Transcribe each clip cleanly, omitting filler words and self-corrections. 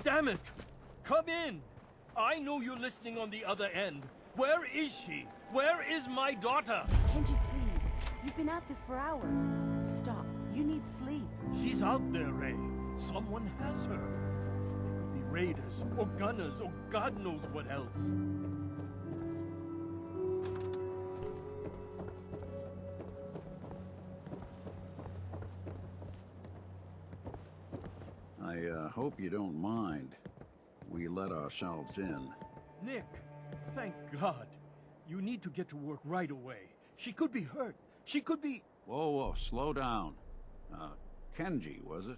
Damn it! Come in! I know you're listening on the other end. Where is she? Where is my daughter? Kenji, please. You've been at this for hours. Stop. You need sleep. She's out there, Ray. Someone has her. They could be raiders, or gunners, or God knows what else. I hope you don't mind. We let ourselves in. Nick, thank God. You need to get to work right away. She could be hurt. She could be... Whoa, slow down. Kenji, was it?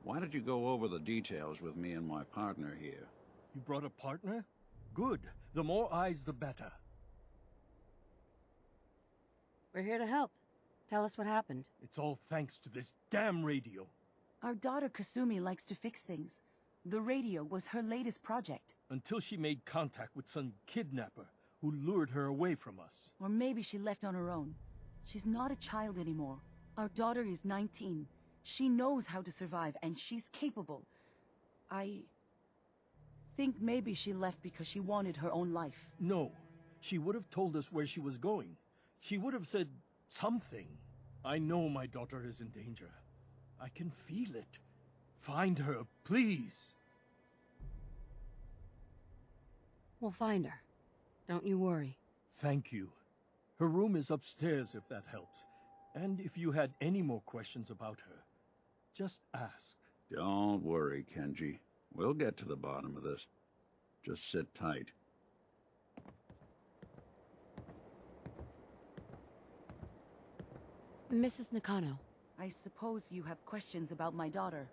Why did you go over the details with me and my partner here? You brought a partner? Good. The more eyes, the better. We're here to help. Tell us what happened. It's all thanks to this damn radio. Our daughter Kasumi likes to fix things. The radio was her latest project. Until she made contact with some kidnapper who lured her away from us. Or maybe she left on her own. She's not a child anymore. Our daughter is 19. She knows how to survive, and she's capable. I think maybe she left because she wanted her own life. No. She would have told us where she was going. She would have said something. I know my daughter is in danger. I can feel it. Find her, please. We'll find her. Don't you worry. Thank you. Her room is upstairs if that helps. And if you had any more questions about her, just ask. Don't worry, Kenji. We'll get to the bottom of this. Just sit tight. Mrs. Nakano, I suppose you have questions about my daughter.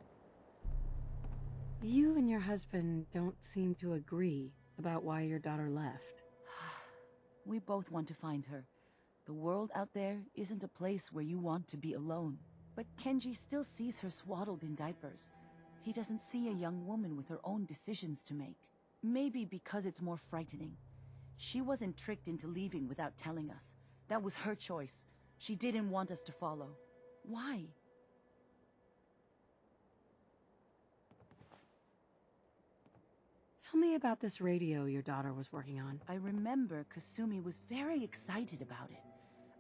you and your husband don't seem to agree about why your daughter left. We both want to find her. The world out there isn't a place where you want to be alone. But Kenji still sees her swaddled in diapers. He doesn't see a young woman with her own decisions to make. Maybe because it's more frightening. She wasn't tricked into leaving without telling us. That was her choice. She didn't want us to follow. Why? Tell me about this radio your daughter was working on. I remember Kasumi was very excited about it.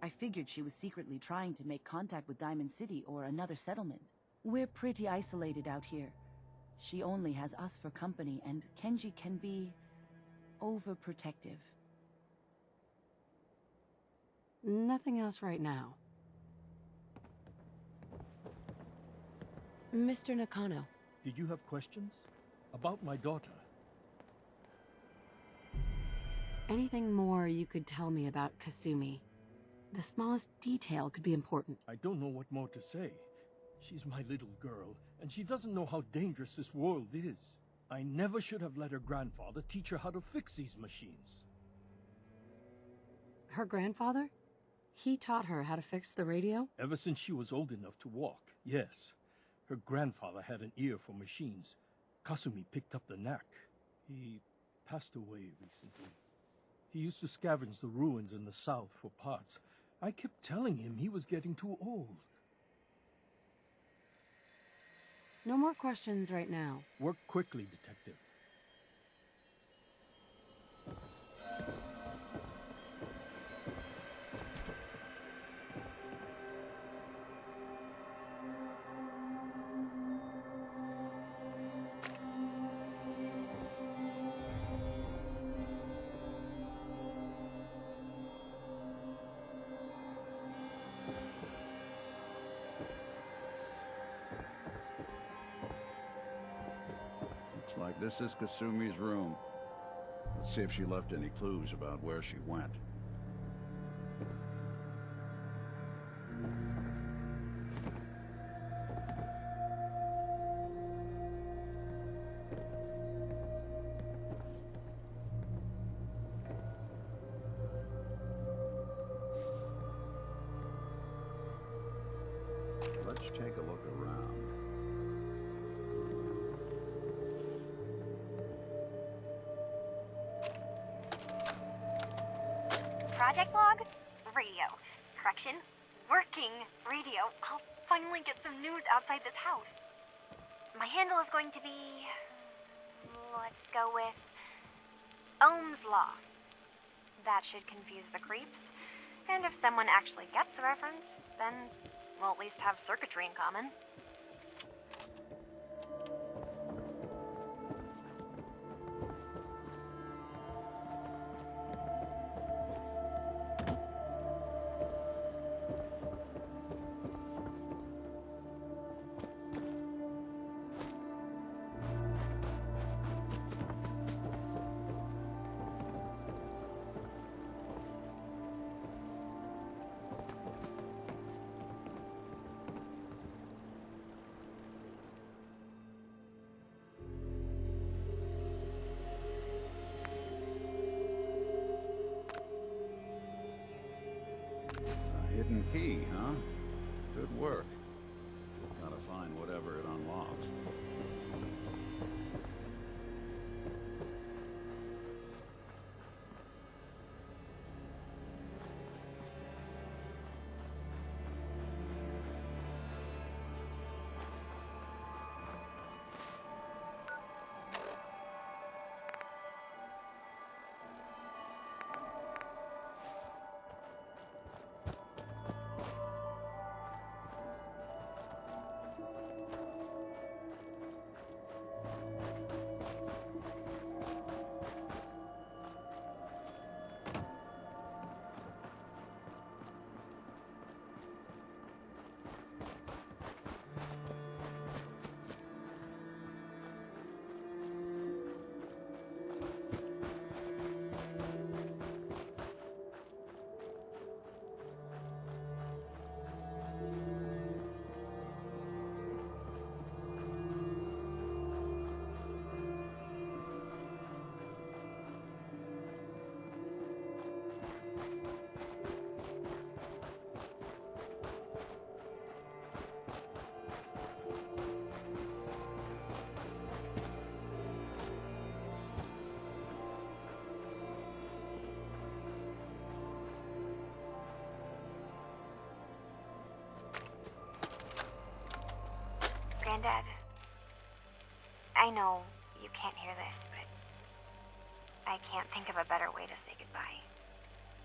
I figured she was secretly trying to make contact with Diamond City or another settlement. We're pretty isolated out here. She only has us for company, and Kenji can be overprotective. Nothing else right now. Mr. Nakano. Did you have questions? About my daughter? Anything more you could tell me about Kasumi? The smallest detail could be important. I don't know what more to say. She's my little girl, and she doesn't know how dangerous this world is. I never should have let her grandfather teach her how to fix these machines. Her grandfather? He taught her how to fix the radio? Ever since she was old enough to walk, yes. Her grandfather had an ear for machines. Kasumi picked up the knack. He passed away recently. He used to scavenge the ruins in the south for parts. I kept telling him he was getting too old. No more questions right now. Work quickly, Detective. Like this is Kasumi's room. Let's see if she left any clues about where she went. Let's take a look around. Project log? Radio. Correction. Working radio. I'll finally get some news outside this house. My handle is going to be... let's go with Ohm's Law. That should confuse the creeps. And if someone actually gets the reference, then we'll at least have circuitry in common. A hidden key, huh? Good work. Gotta find whatever it unlocks. Granddad, I know you can't hear this, but I can't think of a better way to say goodbye.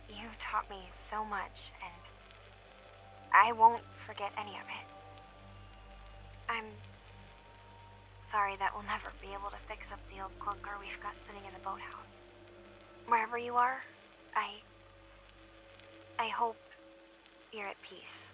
You taught me so much, and I won't forget any of it. I'm sorry that we'll never be able to fix up the old clunker we've got sitting in the boathouse. Wherever you are, I hope you're at peace.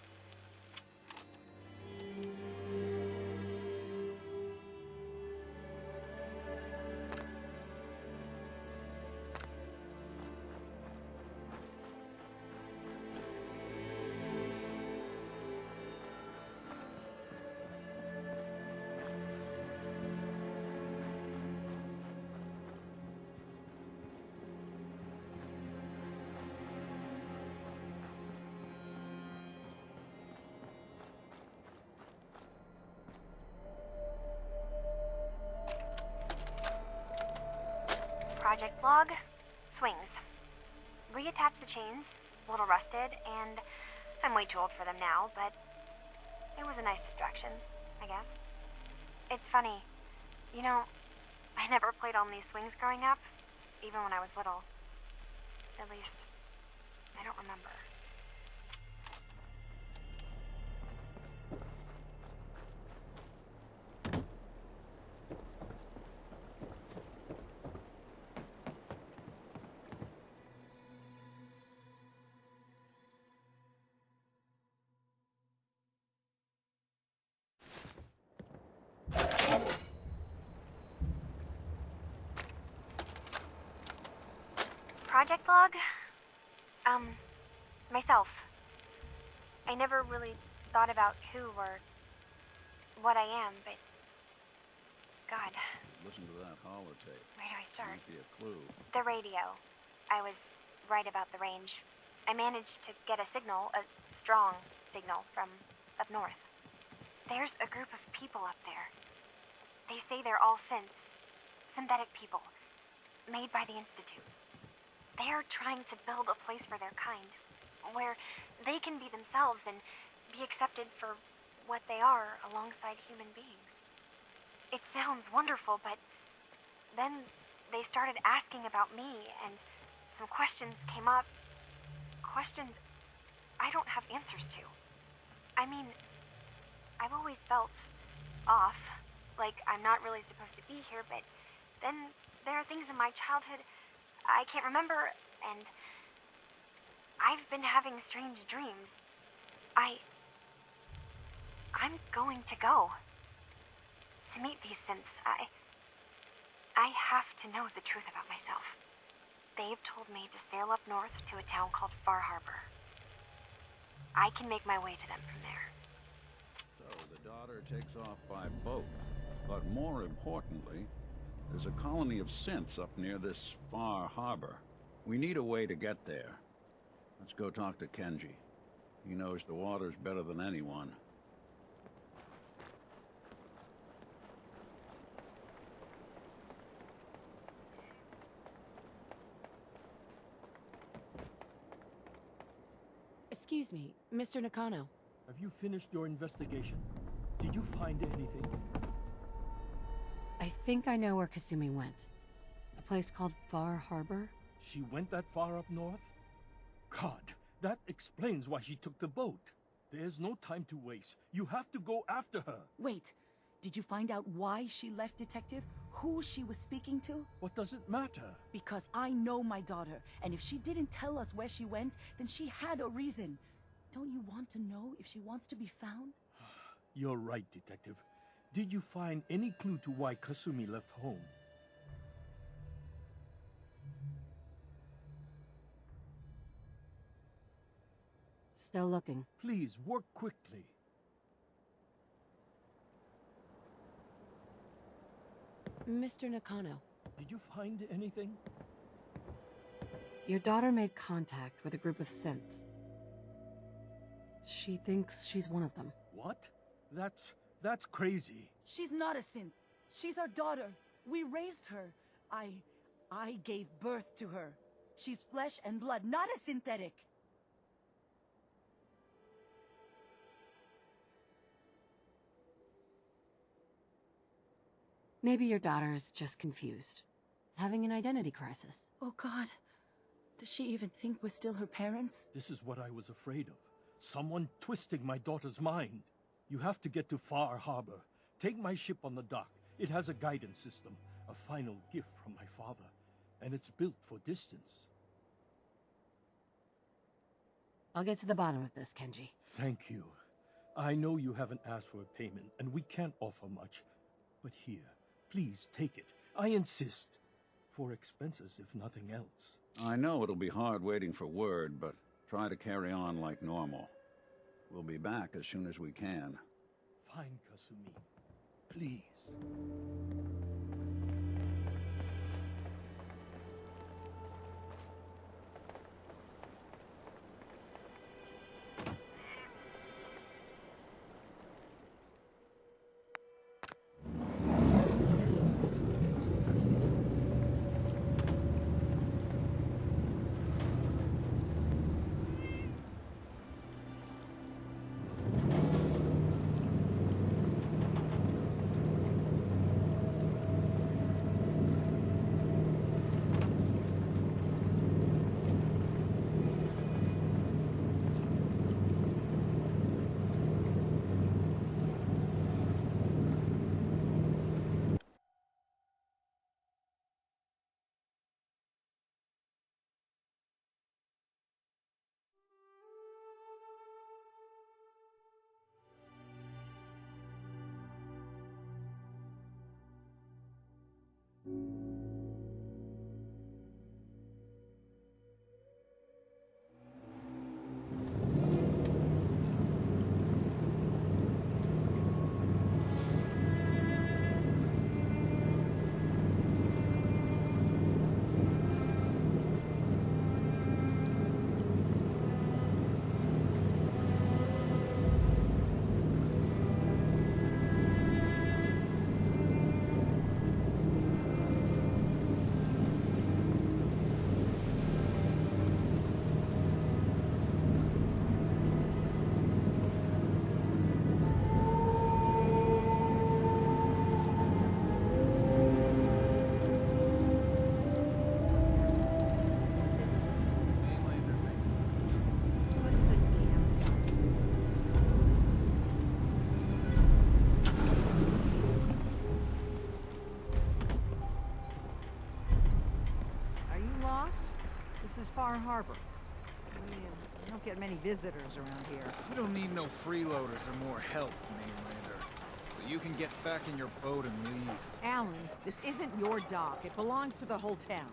Project log, swings. Reattach the chains, a little rusted, and I'm way too old for them now, but it was a nice distraction, I guess. It's funny, you know, I never played on these swings growing up, even when I was little. At least, I don't remember. Project log? Myself. I never really thought about who or what I am, but God, Listen to that holotape. where do I start? Might be a clue. The radio. I was right about the range. I managed to get a signal, a strong signal, from up north. There's a group of people up there. They say they're all synthetic people, made by the Institute. They're trying to build a place for their kind, where they can be themselves and be accepted for what they are alongside human beings. It sounds wonderful, but then they started asking about me, and some questions came up. Questions I don't have answers to. I mean, I've always felt off, like I'm not really supposed to be here, but then there are things in my childhood I can't remember, and I've been having strange dreams. I'm going to go. To meet these synths, I have to know the truth about myself. They've told me to sail up north to a town called Far Harbor. I can make my way to them from there. So the daughter takes off by boat. But more importantly, there's a colony of synths up near this Far Harbor. We need a way to get there. Let's go talk to Kenji. He knows the waters better than anyone. Excuse me, Mr. Nakano. Have you finished your investigation? Did you find anything? I think I know where Kasumi went. A place called Far Harbor? She went that far up north? God, that explains why she took the boat. There's no time to waste. You have to go after her. Wait, did you find out why she left, Detective? Who she was speaking to? What does it matter? Because I know my daughter, and if she didn't tell us where she went, then she had a reason. Don't you want to know if she wants to be found? You're right, Detective. Did you find any clue to why Kasumi left home? Still looking. Please, work quickly. Mr. Nakano, Did you find anything? your daughter made contact with a group of synths. She thinks she's one of them. What? That's crazy. She's not a synth. She's our daughter. We raised her. I gave birth to her. She's flesh and blood, not a synthetic. Maybe your daughter's just confused. Having an identity crisis. Oh God. Does she even think we're still her parents? This is what I was afraid of. Someone twisting my daughter's mind. You have to get to Far Harbor. Take my ship on the dock. It has a guidance system, a final gift from my father, and it's built for distance. I'll get to the bottom of this, Kenji. Thank you. I know you haven't asked for a payment, and we can't offer much. But here, please take it. I insist. For expenses, if nothing else. I know it'll be hard waiting for word, but try to carry on like normal. We'll be back as soon as we can. Fine, Kasumi. Please. Far Harbor. We don't get many visitors around here. We don't need no freeloaders or more help, mainlander. So you can get back in your boat and leave. Alan, this isn't your dock. It belongs to the whole town.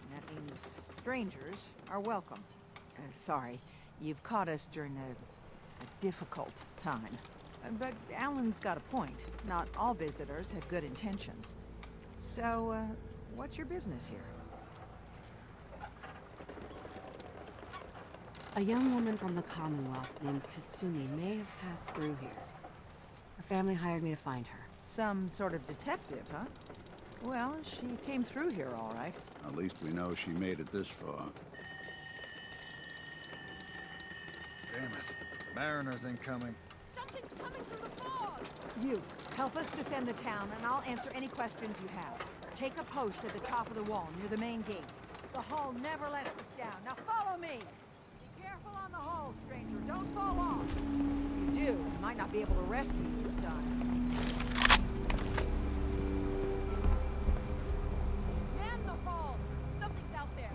And that means strangers are welcome. Sorry, you've caught us during a difficult time. But Alan's got a point. Not all visitors have good intentions. So, what's your business here? A young woman from the Commonwealth named Kasumi may have passed through here. Her family hired me to find her. Some sort of detective, huh? Well, she came through here all right. At least we know she made it this far. Damn it. Mariners incoming. Something's coming through the fog! You, help us defend the town, and I'll answer any questions you have. Take a post at the top of the wall, near the main gate. The hull never lets us down. Now follow me! Be careful on the hull, stranger. Don't fall off. If you do, we might not be able to rescue you in time. Man the hull! Something's out there.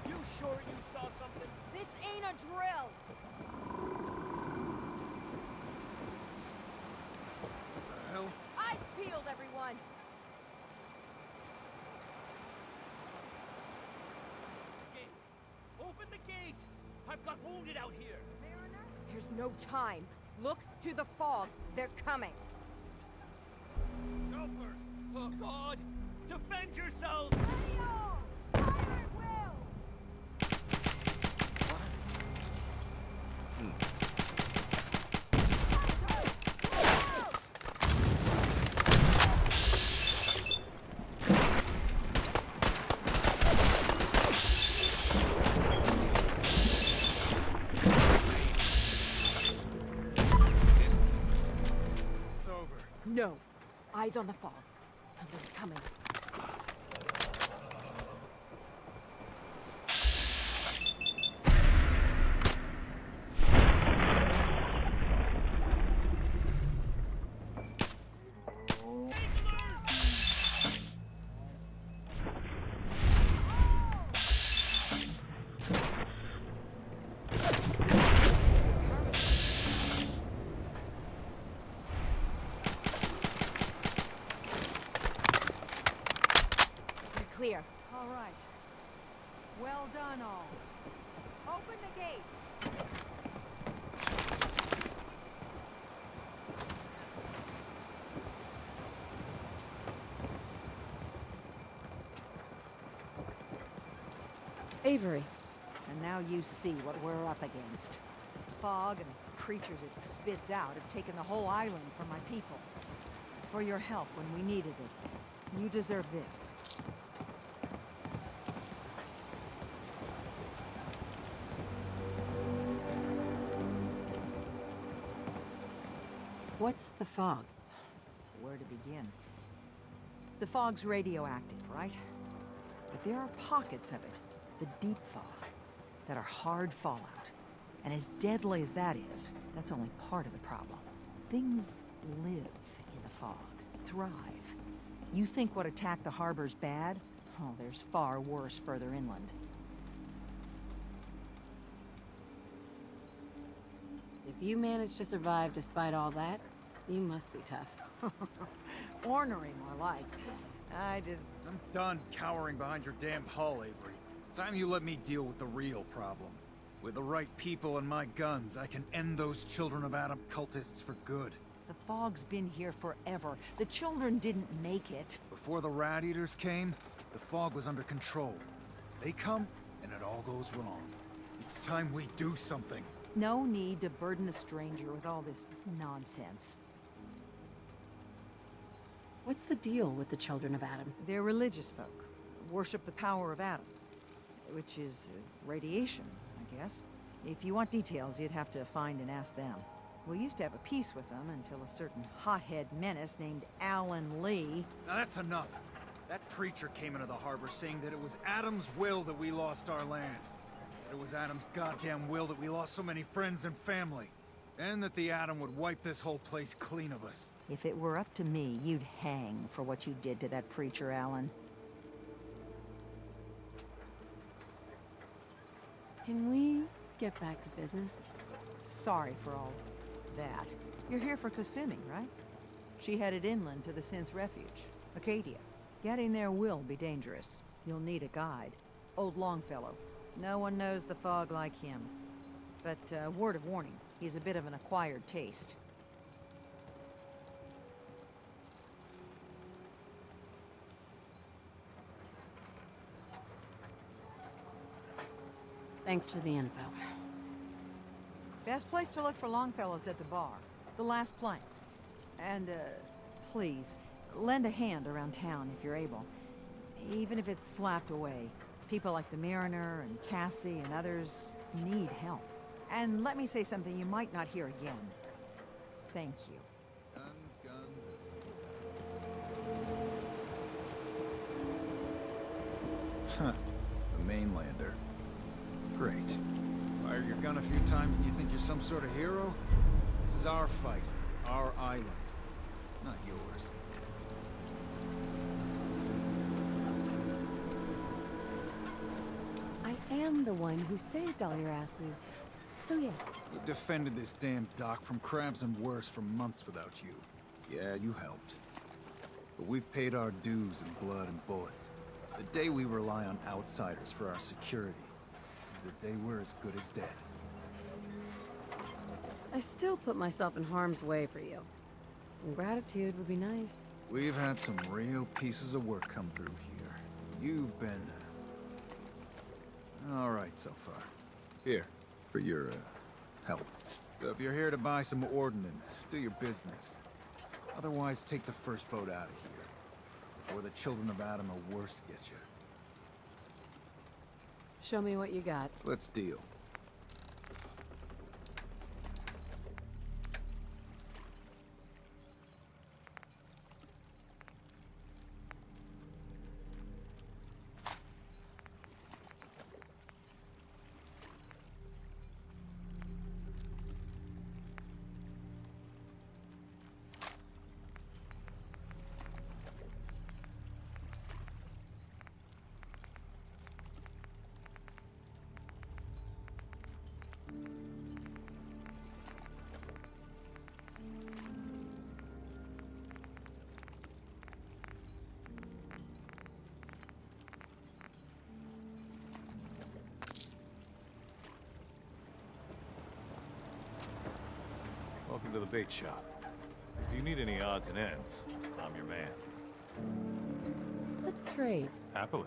You sure you saw something? This ain't a drill! What the hell? Eyes peeled, everyone! Gate! Open the gate! I've got wounded out here! There's no time. Look to the fog. They're coming. Helpers! Oh God! Defend yourselves! Ready all! Fire at will! It's over. No. Eyes on the fog. Something's coming. Clear. All right. Well done, all. Open the gate. Avery. And now you see what we're up against. The fog and the creatures it spits out have taken the whole island from my people. For your help when we needed it. You deserve this. What's the fog? Where to begin? The fog's radioactive, right? But there are pockets of it, the deep fog, that are hard fallout. And as deadly as that is, that's only part of the problem. Things live in the fog, thrive. You think what attacked the harbor's bad? Oh, there's far worse further inland. If you managed to survive despite all that, you must be tough. Ornery, more like. I'm done cowering behind your damn hull, Avery. Time you let me deal with the real problem. With the right people and my guns, I can end those Children of Adam cultists for good. The fog's been here forever. The children didn't make it. Before the Rat Eaters came, the fog was under control. They come, and it all goes wrong. It's time we do something. No need to burden a stranger with all this nonsense. What's the deal with the Children of Adam? They're religious folk. Worship the power of Adam. Which is radiation, I guess. If you want details, you'd have to find and ask them. We used to have a peace with them until a certain hothead menace named Alan Lee... Now that's enough. That preacher came into the harbor saying that it was Adam's will that we lost our land. It was Adam's goddamn will that we lost so many friends and family. And that the Atom would wipe this whole place clean of us. If it were up to me, you'd hang for what you did to that preacher, Alan. Can we get back to business? Sorry for all that. You're here for Kasumi, right? She headed inland to the Synth Refuge, Acadia. Getting there will be dangerous. You'll need a guide. Old Longfellow. No one knows the fog like him. But, word of warning, he's a bit of an acquired taste. Thanks for the info. Best place to look for Longfellow's at the bar. The last plank. And, please, lend a hand around town if you're able. Even if it's slapped away. People like the Mariner and Cassie and others need help. And let me say something you might not hear again. Thank you. Guns. Huh. The mainlander. Great. Fired your gun a few times and you think you're some sort of hero? This is our fight. Our island. Not yours. I am the one who saved all your asses. So yeah. We defended this damn dock from crabs and worse for months without you. Yeah, you helped. But we've paid our dues in blood and bullets. The day we rely on outsiders for our security is the day we're as good as dead. I still put myself in harm's way for you. Some gratitude would be nice. We've had some real pieces of work come through here. You've been... all right so far. Here, for your, help. So if you're here to buy some ordnance, do your business. Otherwise, take the first boat out of here, before the children of Adam or worse get you. Show me what you got. Let's deal. Welcome to the bait shop. If you need any odds and ends, I'm your man. Let's trade. Happily.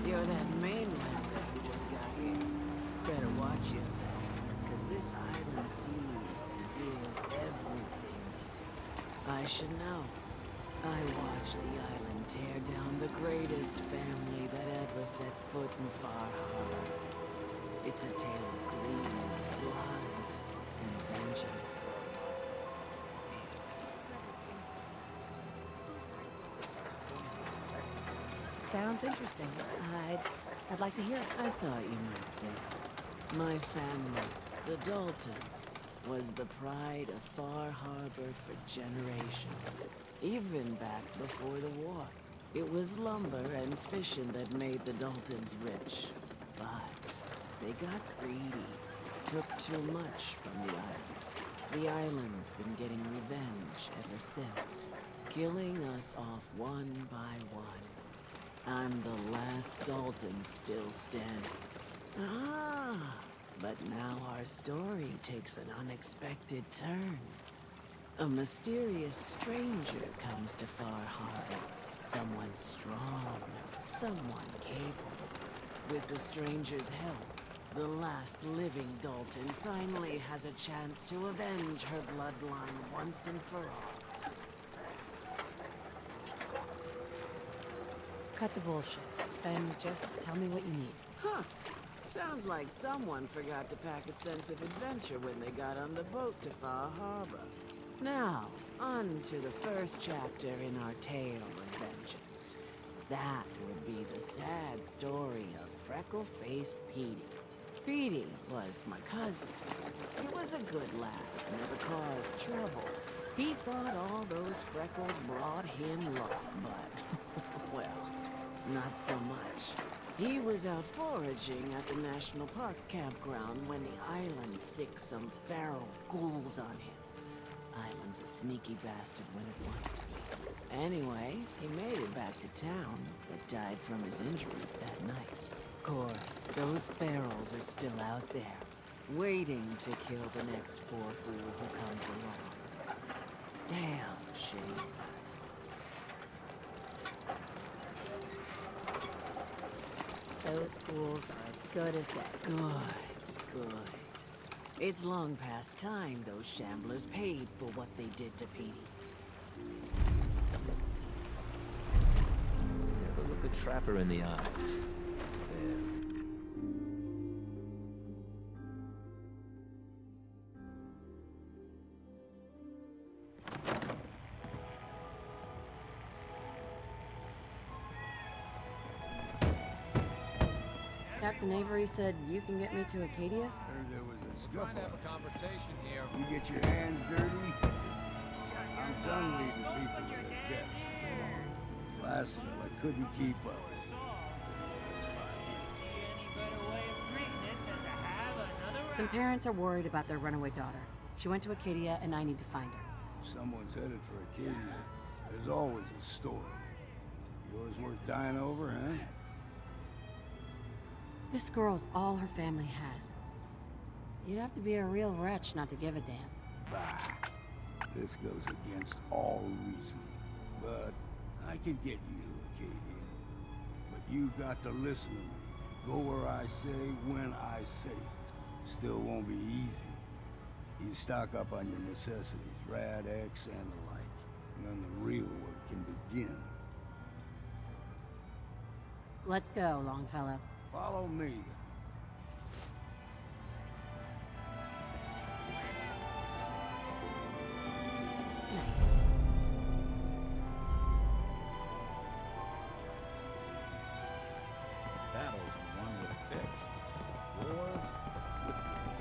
You're that mainlander who just got here. Better watch yourself, because this island sees and hears everything you do. I should know. I watched the island tear down the greatest family that ever set foot in Far Harbor. It's a tale of greed, blood, and vengeance. Sounds interesting. I'd like to hear it. I thought you might say. My family, the Daltons, was the pride of Far Harbor for generations, even back before the war. It was lumber and fishing that made the Daltons rich. But they got greedy, took too much from the island. The island's been getting revenge ever since, killing us off one by one. I'm the last Dalton still standing. Ah, but now our story takes an unexpected turn. A mysterious stranger comes to Far Harbor. Someone strong, someone capable. With the stranger's help, the last living Dalton finally has a chance to avenge her bloodline once and for all. Cut the bullshit, and just tell me what you need. Huh. Sounds like someone forgot to pack a sense of adventure when they got on the boat to Far Harbor. Now, on to the first chapter in our tale of vengeance. That would be the sad story of freckle-faced Petey. Petey was my cousin. He was a good lad, never caused trouble. He thought all those freckles brought him luck, but, well, not so much. He was out foraging at the National Park campground when the island sicked some feral ghouls on him. Island's a sneaky bastard when it wants to be. Anyway, he made it back to town, but died from his injuries that night. Of course, those ferals are still out there, waiting to kill the next poor fool who comes along. Damn shame that. Those fools are as good as dead. Good. It's long past time those shamblers paid for what they did to Petey. Never look a trapper in the eyes. There. Captain Avery said you can get me to Acadia? Heard there was a Trying to scuffle. have a conversation here. You get your hands dirty? I'm done leading people to their deaths. Last fella couldn't keep up. Some parents are worried about their runaway daughter. She went to Acadia, and I need to find her. Someone's headed for Acadia. There's always a story. Yours worth dying over, huh? This girl's all her family has. You'd have to be a real wretch not to give a damn. Bah. This goes against all reason. But I can get you to Acadia. But you got to listen to me. Go where I say, when I say it. Still won't be easy. You stock up on your necessities, Rad-X and the like. And then the real work can begin. Let's go, Longfellow. Follow me. Nice. Battles are won with fists. Wars with wits.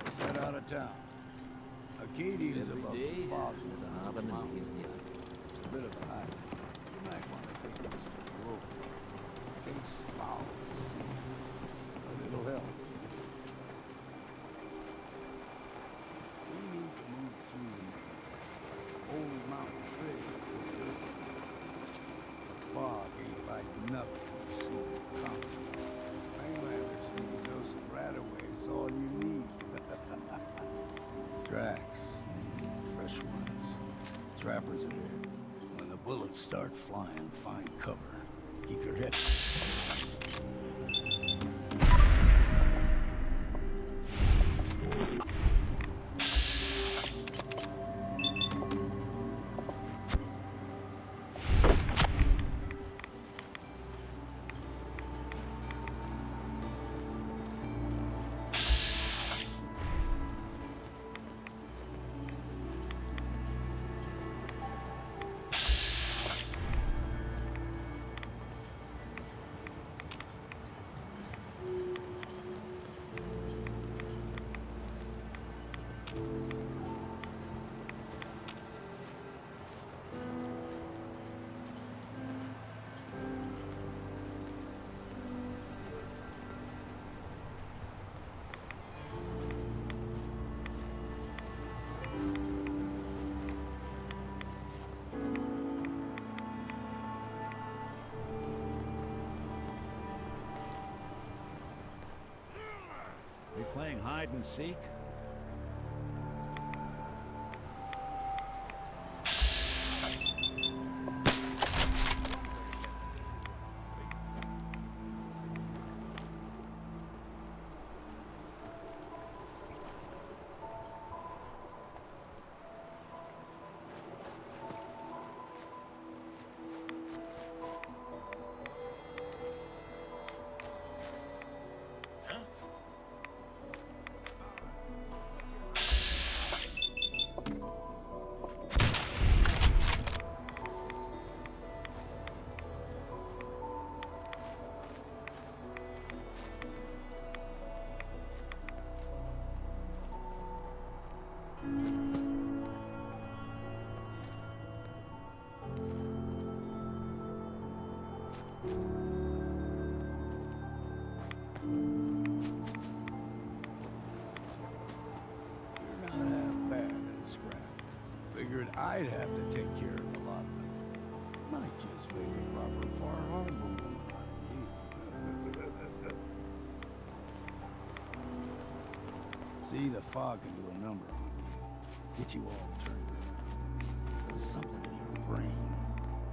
Let's head out of town. Acadia's Every above day, the fog. there's a harbor that leaves the island. It's a bit of a hike. You might want to take this for a rope. Face foul at sea. But it'll help. We need to move through the old mountain trail. The fog ain't like nothing we've seen coming. Mainlanders think you know some right-of-way is all you need. hoppers ahead. When the bullets start flying, find cover. Keep your head... We playing hide and seek? Figured I'd have to take care of a lot of them. Might just make a proper Far Harbor woman out of you. See, the fog can do a number on you. Get you all turned around. Does something in your brain.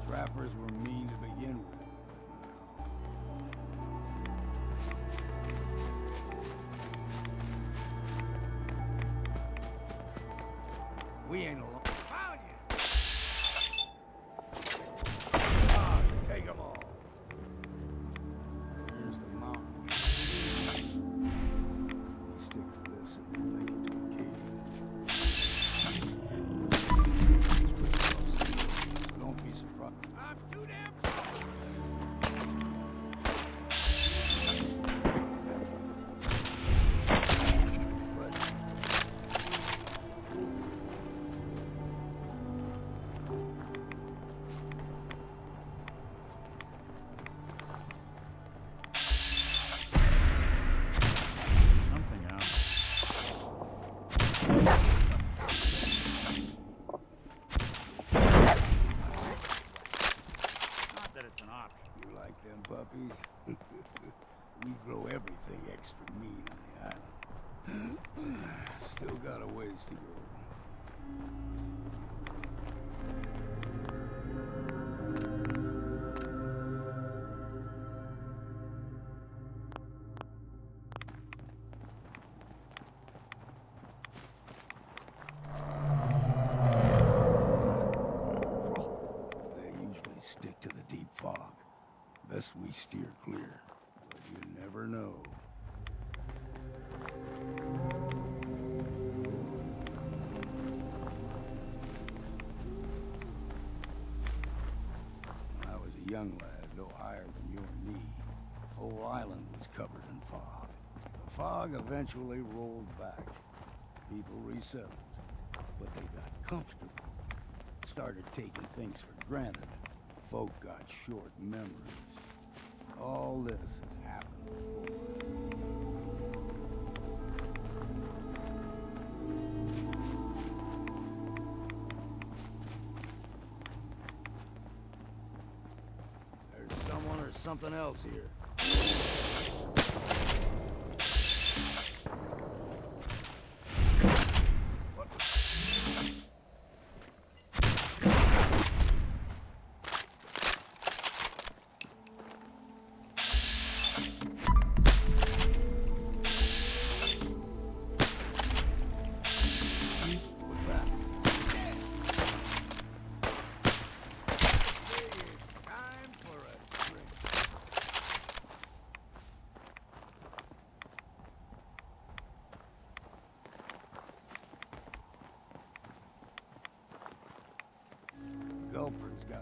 Trappers were mean to begin with, but now... We ain't alone. Take them all. Here's the mountain. You stick to this and we'll make it to Acadia. So don't be surprised. I'm too damn sorry. You like them puppies? We grow everything extra mean on the island. Still got a ways to go. Stick to the deep fog. Best we steer clear, but you never know. When I was a young lad, no higher than your knee, the whole island was covered in fog. The fog eventually rolled back. People resettled, but they got comfortable. Started taking things for granted. Folk got short memories. All this has happened before. There's someone or something else here. What?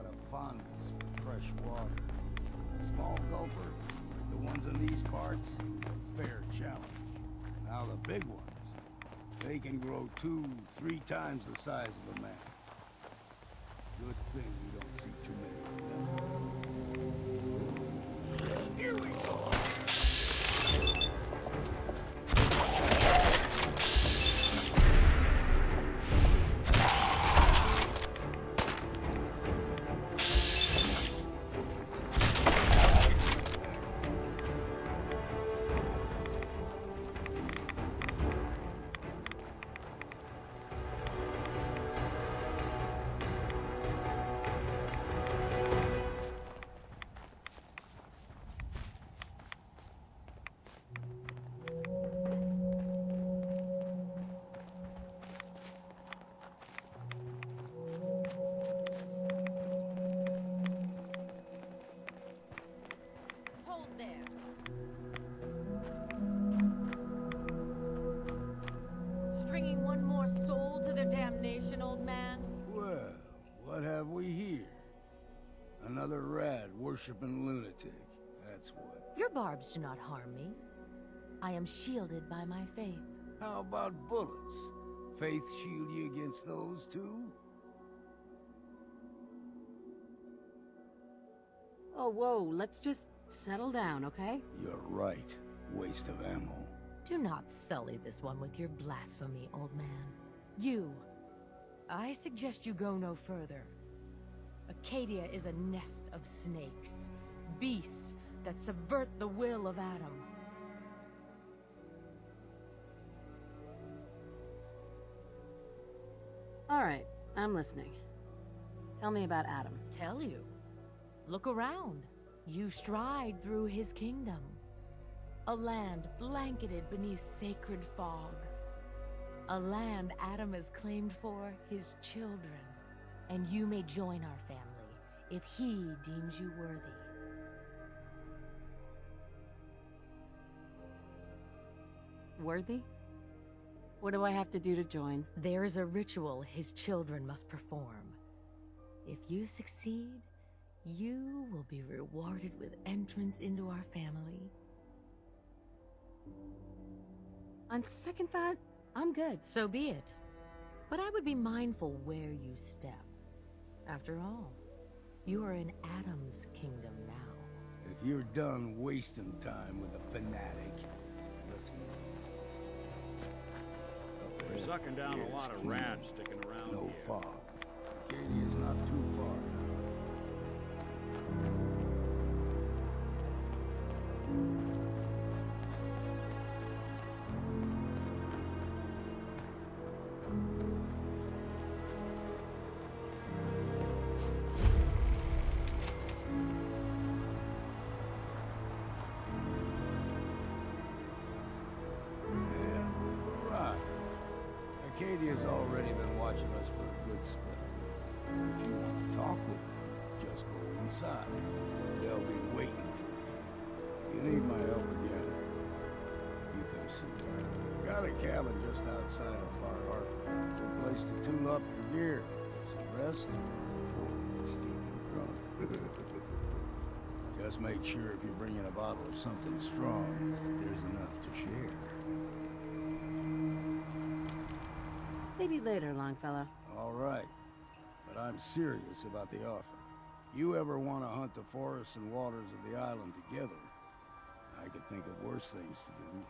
a fondness for fresh water. A small gulper, like the ones in these parts, is a fair challenge. Now the big ones, they can grow 2, 3 times the size of a man. Good thing you don't see too many of them. Here we go! Stringing one more soul to their damnation, old man? Well, what have we here? Another rad-worshipping lunatic, that's what. Your barbs do not harm me. I am shielded by my faith. How about bullets? Faith shield you against those, too? Oh, whoa, let's just settle down, okay? You're right. Waste of ammo. Do not sully this one with your blasphemy, old man. You. I suggest you go no further. Acadia is a nest of snakes. Beasts that subvert the will of Adam. All right, I'm listening. Tell me about Adam. Tell you. Look around. You stride through his kingdom. A land blanketed beneath sacred fog. A land Adam has claimed for his children. And you may join our family if he deems you worthy. Worthy? What do I have to do to join? There is a ritual his children must perform. If you succeed, you will be rewarded with entrance into our family. On second thought, I'm good. So be it. But I would be mindful where you step. After all, you are in Adam's kingdom now. If you're done wasting time with a fanatic, let's move. We're sucking down a lot of rats sticking around No here. fog. Acadia's not too far now. Acadia's already been watching us for a good spell. If you want to talk with them, just go inside. They'll be waiting for you. You need my help again, you come see me. Got a cabin just outside of Far Harbor. Good place to tool up your gear, get some rest, or get stinking drunk. Just make sure if you're bringing a bottle of something strong, there's enough to share. Maybe later, Longfellow. All right, but I'm serious about the offer. You ever want to hunt the forests and waters of the island together, I could think of worse things to do.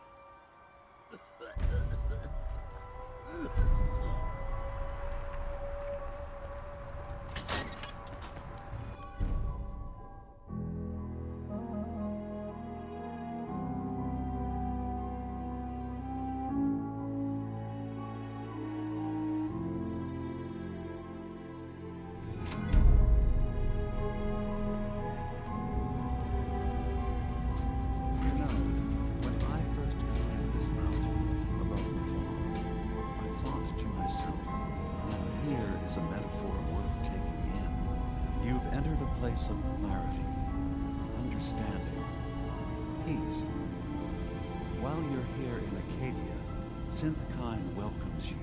Of clarity, understanding, peace. While you're here in Acadia, Synthkind welcomes you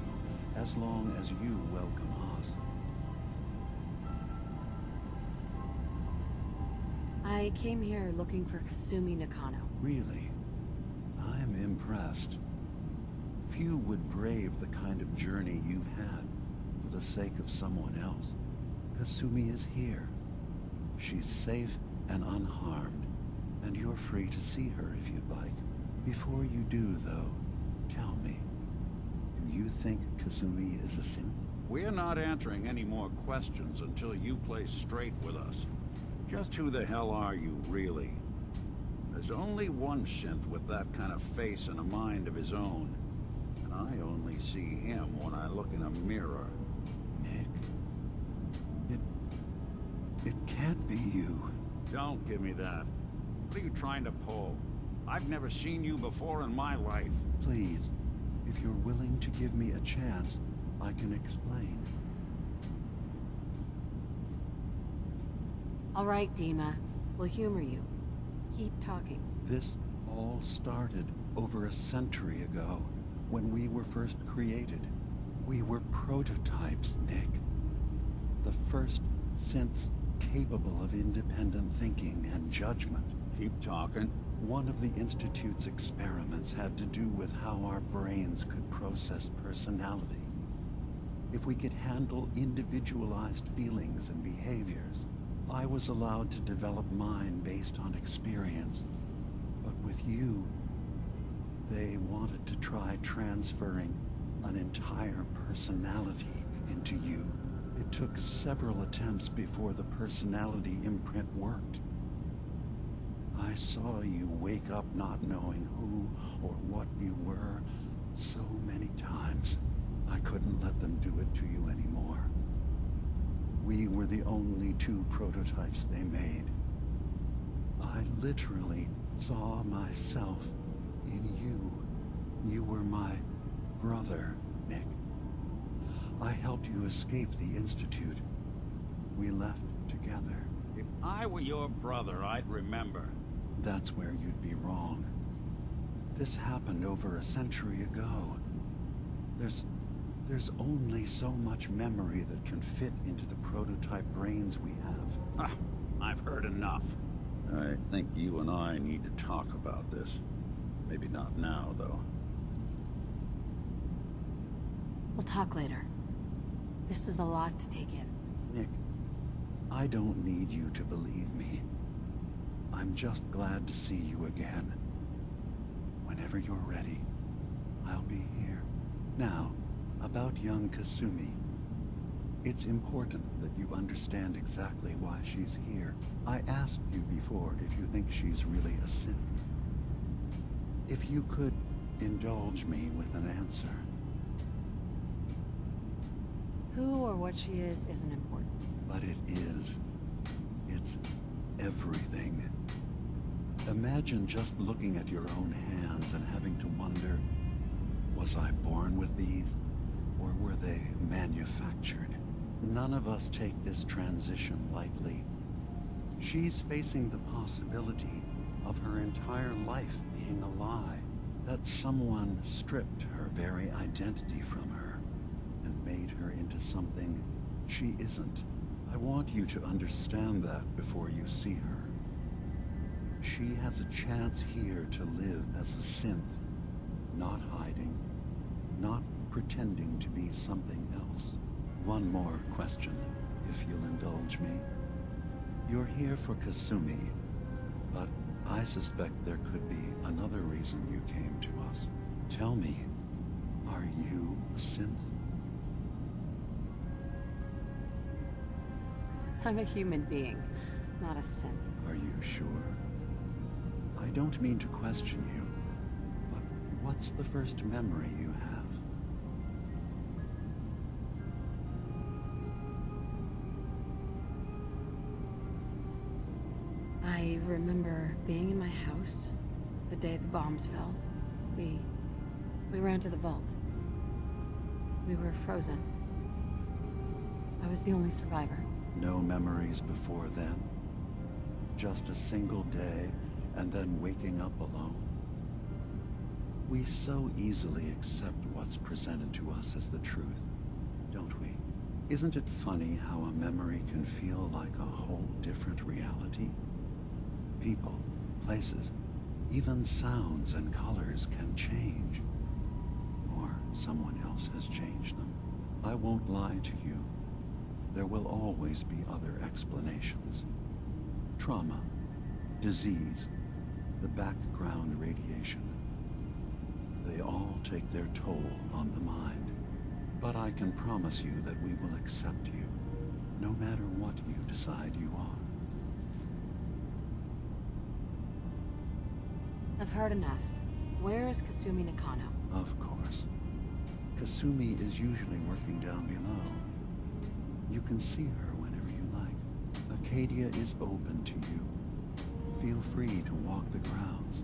as long as you welcome us. I came here looking for Kasumi Nakano. Really? I'm impressed. Few would brave the kind of journey you've had for the sake of someone else. Kasumi is here. She's safe and unharmed, and you're free to see her if you'd like. Before you do, though, tell me, do you think Kasumi is a synth? We're not answering any more questions until you play straight with us. Just who the hell are you, really? There's only one synth with that kind of face and a mind of his own. And I only see him when I look in a mirror. Nick? It can't be you. Don't give me that. What are you trying to pull? I've never seen you before in my life. Please, if you're willing to give me a chance, I can explain. All right, Dima. We'll humor you. Keep talking. This all started over a century ago, when we were first created. We were prototypes, Nick. The first synths capable of independent thinking and judgment. Keep talking. One of the Institute's experiments had to do with how our brains could process personality. If we could handle individualized feelings and behaviors, I was allowed to develop mine based on experience. But with you, they wanted to try transferring an entire personality into you. It took several attempts before the personality imprint worked. I saw you wake up not knowing who or what you were so many times. I couldn't let them do it to you anymore. We were the only two prototypes they made. I literally saw myself in you. You were my brother, Nick. I helped you escape the Institute. We left together. If I were your brother, I'd remember. That's where you'd be wrong. This happened over a century ago. There's only so much memory that can fit into the prototype brains we have. I've heard enough. I think you and I need to talk about this. Maybe not now, though. We'll talk later. This is a lot to take in. Nick, I don't need you to believe me. I'm just glad to see you again. Whenever you're ready, I'll be here. Now, about young Kasumi. It's important that you understand exactly why she's here. I asked you before if you think she's really a synth. If you could indulge me with an answer. Who or what she is isn't important. But it is. It's everything. Imagine just looking at your own hands and having to wonder, was I born with these? Or were they manufactured? None of us take this transition lightly. She's facing the possibility of her entire life being a lie. That someone stripped her very identity from her and made her into something she isn't. I want you to understand that before you see her. She has a chance here to live as a synth, not hiding, not pretending to be something else. One more question, if you'll indulge me. You're here for Kasumi, but I suspect there could be another reason you came to us. Tell me, are you a synth? I'm a human being, not a synth. Are you sure? I don't mean to question you, but what's the first memory you have? I remember being in my house the day the bombs fell. We ran to the vault. We were frozen. I was the only survivor. No memories before then? Just a single day, and then waking up alone? We so easily accept what's presented to us as the truth, don't we? Isn't it funny how a memory can feel like a whole different reality? People, places, even sounds and colors can change. Or someone else has changed them. I won't lie to you. There will always be other explanations. Trauma, disease, the background radiation. They all take their toll on the mind. But I can promise you that we will accept you, no matter what you decide you are. I've heard enough. Where is Kasumi Nakano? Of course. Kasumi is usually working down below. You can see her whenever you like. Acadia is open to you. Feel free to walk the grounds.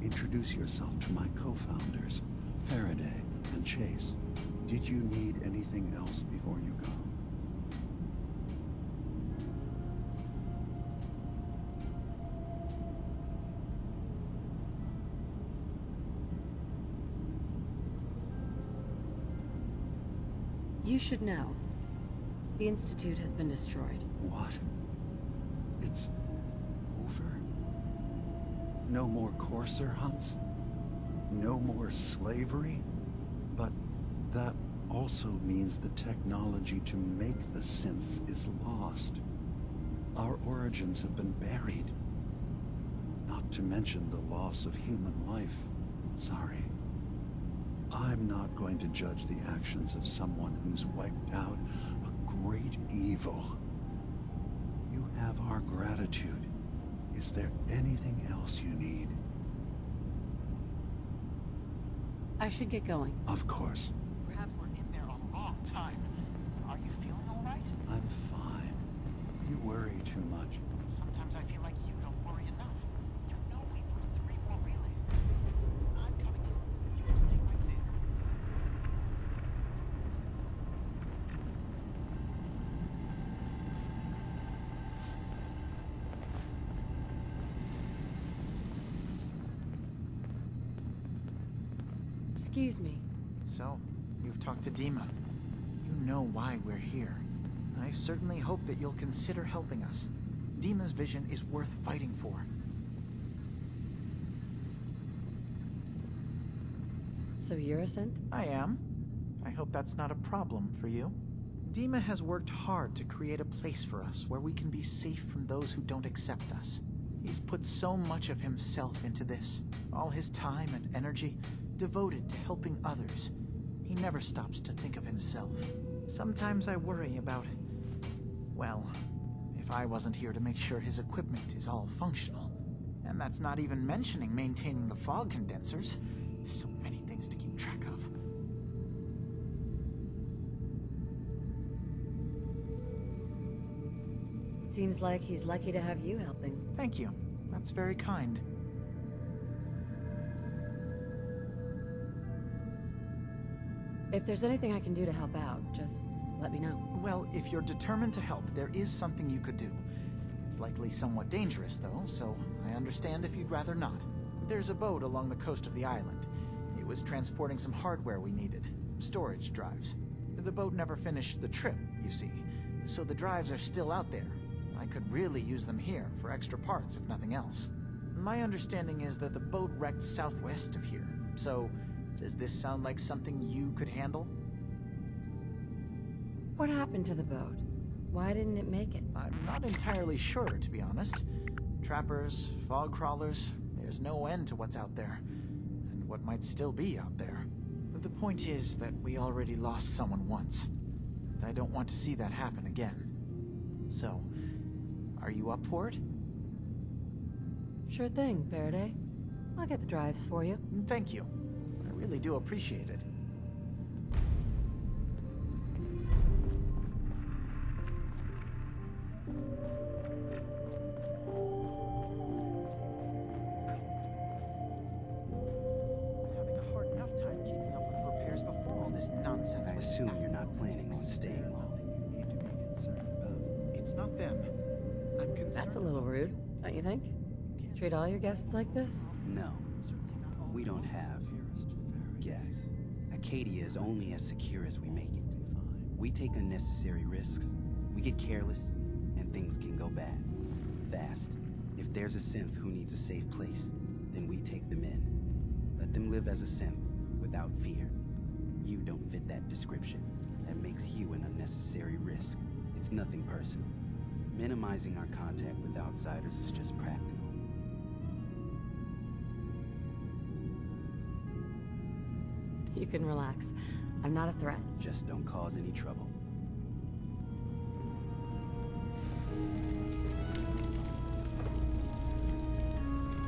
Introduce yourself to my co-founders, Faraday and Chase. Did you need anything else before you go? You should know. The Institute has been destroyed. What? It's over? No more courser hunts? No more slavery? But that also means the technology to make the synths is lost. Our origins have been buried. Not to mention the loss of human life. Sorry. I'm not going to judge the actions of someone who's wiped out a great evil. You have our gratitude. Is there anything else you need? I should get going. Of course. Perhaps we're in there a long time. Are you feeling all right? I'm fine. You worry too much. Sometimes I feel like you don't worry enough. You know we put 3 more relays. I'm coming in. You stay right there. Excuse me. So, you've talked to Dima. You know why we're here. I certainly hope that you'll consider helping us. Dima's vision is worth fighting for. So you're a synth? I am. I hope that's not a problem for you. Dima has worked hard to create a place for us where we can be safe from those who don't accept us. He's put so much of himself into this, all his time and energy devoted to helping others. He never stops to think of himself. Sometimes I worry about, well, if I wasn't here to make sure his equipment is all functional. And that's not even mentioning maintaining the fog condensers. So many things to keep track of. Seems like he's lucky to have you helping. Thank you. That's very kind. If there's anything I can do to help out, just let me know. Well, if you're determined to help, there is something you could do. It's likely somewhat dangerous, though, so I understand if you'd rather not. There's a boat along the coast of the island. It was transporting some hardware we needed. Storage drives. The boat never finished the trip, you see, so the drives are still out there. I could really use them here for extra parts, if nothing else. My understanding is that the boat wrecked southwest of here, so does this sound like something you could handle? What happened to the boat? Why didn't it make it? I'm not entirely sure, to be honest. Trappers, fog crawlers, there's no end to what's out there. And what might still be out there. But the point is that we already lost someone once. And I don't want to see that happen again. So, are you up for it? Sure thing, Faraday. I'll get the drives for you. Thank you. I really do appreciate it. I was having a hard enough time keeping up with repairs before all this nonsense. I assume you're not planning on staying long. It's not them. I'm concerned. That's a little rude, don't you think? Treat all your guests like this? No. We don't have guests. Acadia is only as secure as we make it. We take unnecessary risks, we get careless, and things can go bad. Fast If there's a synth who needs a safe place, then we take them in. Let them live as a synth, without fear. You don't fit that description. That makes you an unnecessary risk. It's nothing personal. Minimizing our contact with outsiders is just practical. You can relax. I'm not a threat. Just don't cause any trouble.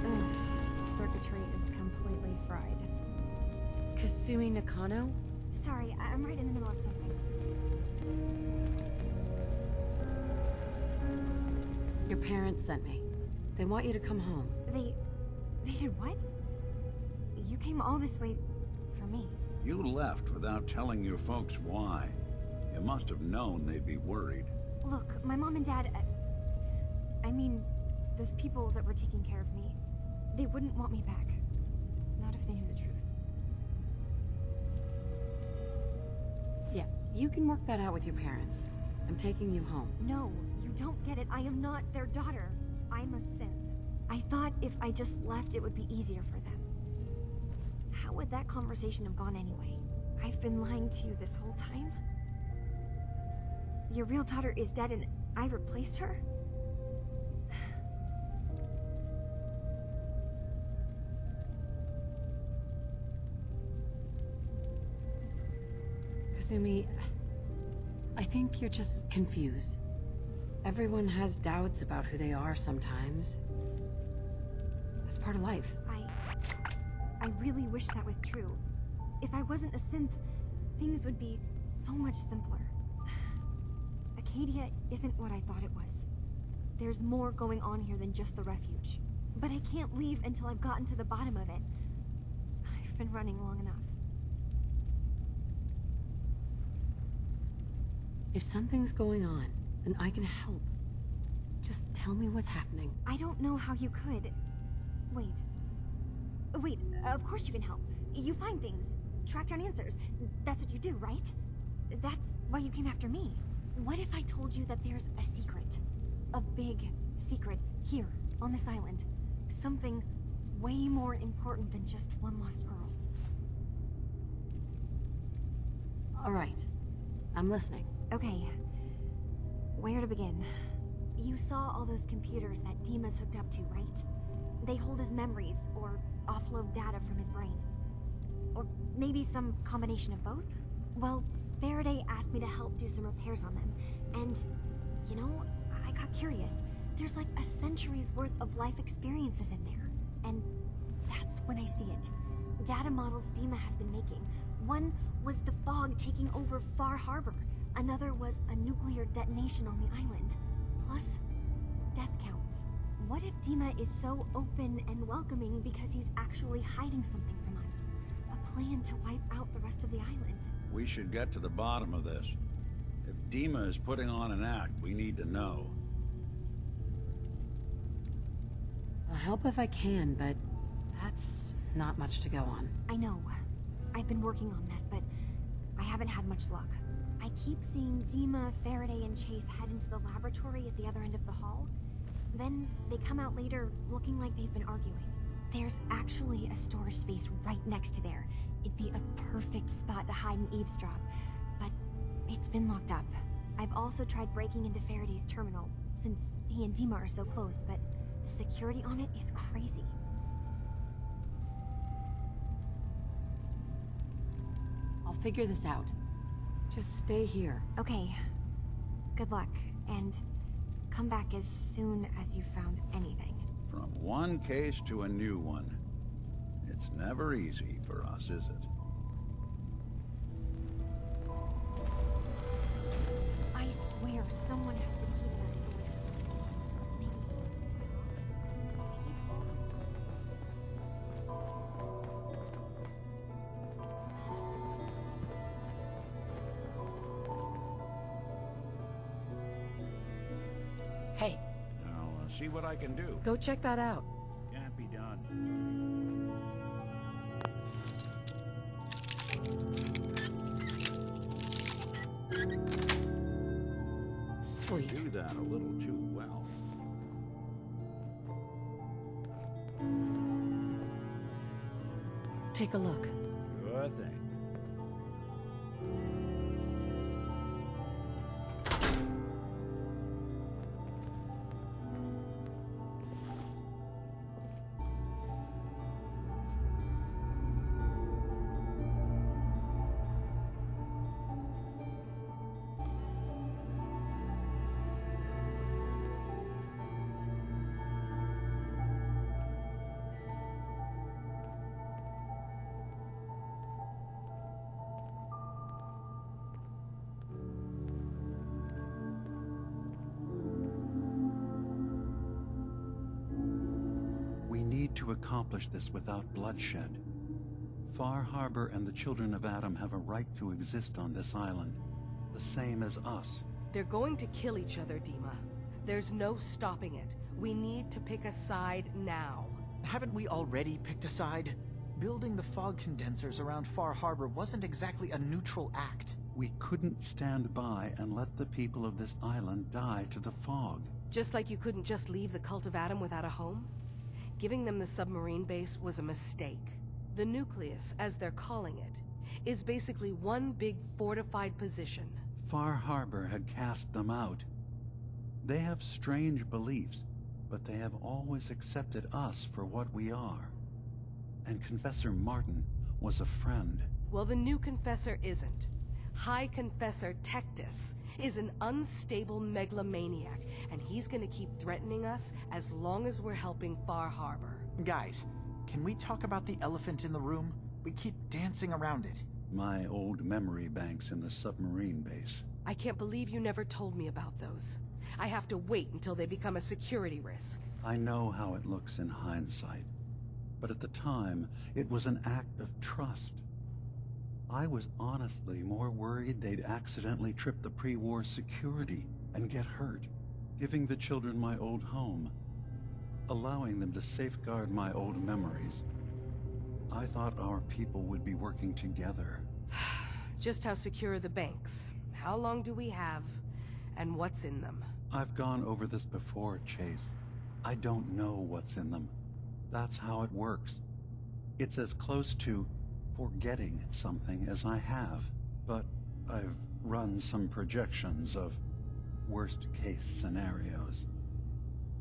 Ugh, circuitry is completely fried. Kasumi Nakano? Sorry, I'm right in the middle of something. Your parents sent me. They want you to come home. They did what? You came all this way for me. You left without telling your folks why. You must have known they'd be worried. Look, my mom and dad... I mean, those people that were taking care of me, they wouldn't want me back. Not if they knew the truth. Yeah, you can work that out with your parents. I'm taking you home. No, you don't get it. I am not their daughter. I'm a synth. I thought if I just left, it would be easier for them. How would that conversation have gone anyway? I've been lying to you this whole time? Your real daughter is dead and I replaced her? Kasumi, I think you're just confused. Everyone has doubts about who they are sometimes. It's part of life. I really wish that was true. If I wasn't a synth, things would be so much simpler. Acadia isn't what I thought it was. There's more going on here than just the refuge. But I can't leave until I've gotten to the bottom of it. I've been running long enough. If something's going on, then I can help. Just tell me what's happening. I don't know how you could. Wait. Wait, of course you can help. You find things, track down answers. That's what you do, right? That's why you came after me. What if I told you that there's a secret? A big secret here, on this island. Something way more important than just one lost girl. All right. I'm listening. Okay. Where to begin? You saw all those computers that Dima's hooked up to, right? They hold his memories, or offload data from his brain. Or maybe some combination of both? Well, Faraday asked me to help do some repairs on them. And, you know, I got curious. There's like a century's worth of life experiences in there. And that's when I see it. Data models Dima has been making. One was the fog taking over Far Harbor. Another was a nuclear detonation on the island. Plus, death counts. What if Dima is so open and welcoming because he's actually hiding something from us? A plan to wipe out the rest of the island. We should get to the bottom of this. If Dima is putting on an act, we need to know. I'll help if I can, but that's not much to go on. I know. I've been working on that, but I haven't had much luck. I keep seeing Dima, Faraday, and Chase head into the laboratory at the other end of the hall. Then they come out later looking like they've been arguing. There's actually a storage space right next to there. It'd be a perfect spot to hide and eavesdrop, but it's been locked up. I've also tried breaking into Faraday's terminal, since he and Dima are so close, but the security on it is crazy. I'll figure this out. Just stay here. Okay. Good luck, and come back as soon as you've found anything. From one case to a new one. It's never easy for us, is it? I swear someone has the key to that storage. Hey. I'll see what I can do. Go check that out. Can't be done. Sweet. Do that a little too well. Take a look. Sure thing. We need to accomplish this without bloodshed. Far Harbor and the Children of Adam have a right to exist on this island, the same as us. They're going to kill each other, Dima. There's no stopping it. We need to pick a side now. Haven't we already picked a side? Building the fog condensers around Far Harbor wasn't exactly a neutral act. We couldn't stand by and let the people of this island die to the fog. Just like you couldn't just leave the Cult of Adam without a home? Giving them the submarine base was a mistake. The nucleus, as they're calling it, is basically one big fortified position. Far Harbor had cast them out. They have strange beliefs, but they have always accepted us for what we are. And Confessor Martin was a friend. Well, the new Confessor isn't. High Confessor Tectus is an unstable megalomaniac, and he's gonna keep threatening us as long as we're helping Far Harbor. Guys, can we talk about the elephant in the room? We keep dancing around it. My old memory banks in the submarine base. I can't believe you never told me about those. I have to wait until they become a security risk. I know how it looks in hindsight, but at the time, it was an act of trust. I was honestly more worried they'd accidentally trip the pre-war security and get hurt, giving the children my old home, allowing them to safeguard my old memories. I thought our people would be working together. Just how secure are the banks? How long do we have? And what's in them? I've gone over this before, Chase. I don't know what's in them. That's how it works. It's as close to forgetting something as I have, but I've run some projections of worst-case scenarios.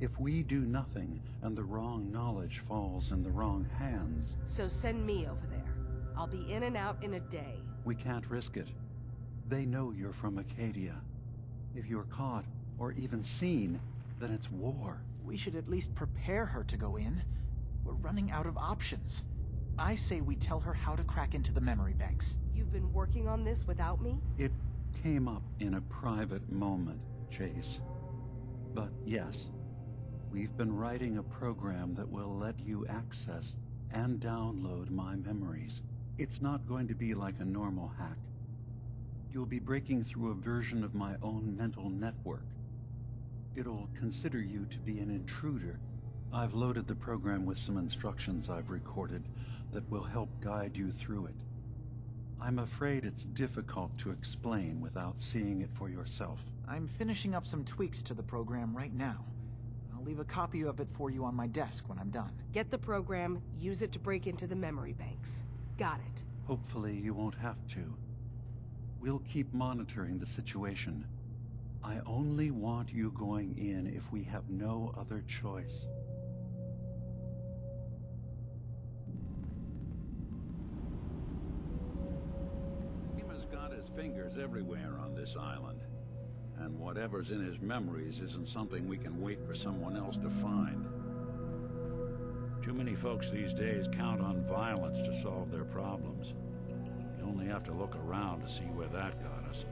If we do nothing and the wrong knowledge falls in the wrong hands... So send me over there. I'll be in and out in a day. We can't risk it. They know you're from Acadia. If you're caught, or even seen, then it's war. We should at least prepare her to go in. We're running out of options. I say we tell her how to crack into the memory banks. You've been working on this without me? It came up in a private moment, Chase. But yes, we've been writing a program that will let you access and download my memories. It's not going to be like a normal hack. You'll be breaking through a version of my own mental network. It'll consider you to be an intruder. I've loaded the program with some instructions I've recorded that will help guide you through it. I'm afraid it's difficult to explain without seeing it for yourself. I'm finishing up some tweaks to the program right now. I'll leave a copy of it for you on my desk when I'm done. Get the program, use it to break into the memory banks. Got it. Hopefully you won't have to. We'll keep monitoring the situation. I only want you going in if we have no other choice. Dima's got his fingers everywhere on this island. And whatever's in his memories isn't something we can wait for someone else to find. Too many folks these days count on violence to solve their problems. You only have to look around to see where that got us.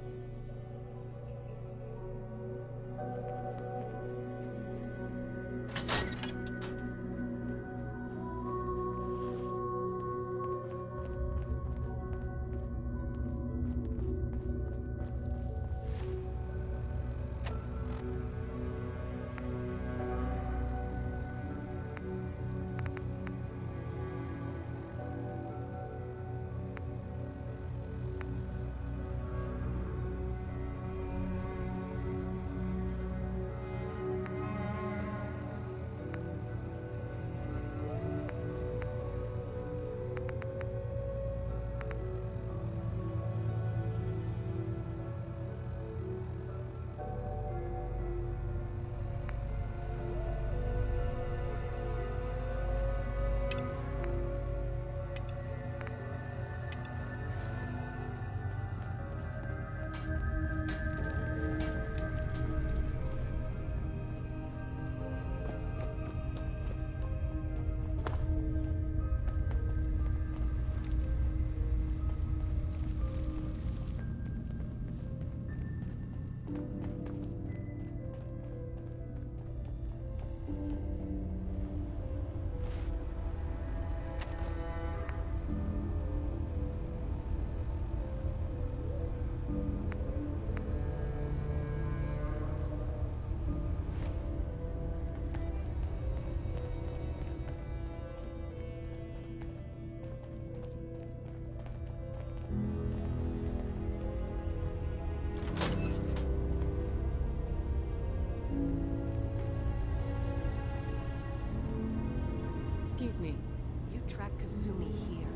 Excuse me. You tracked Kasumi here.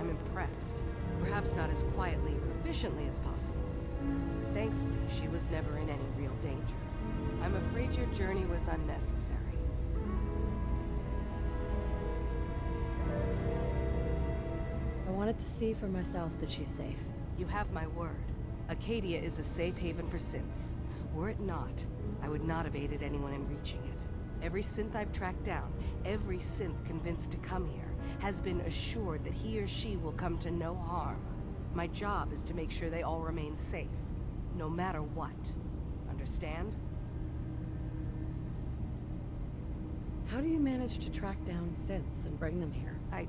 I'm impressed. Perhaps not as quietly or efficiently as possible. But thankfully, she was never in any real danger. I'm afraid your journey was unnecessary. I wanted to see for myself that she's safe. You have my word. Acadia is a safe haven for synths. Were it not, I would not have aided anyone in reaching it. Every synth I've tracked down, every synth convinced to come here, has been assured that he or she will come to no harm. My job is to make sure they all remain safe, no matter what. Understand? How do you manage to track down synths and bring them here? I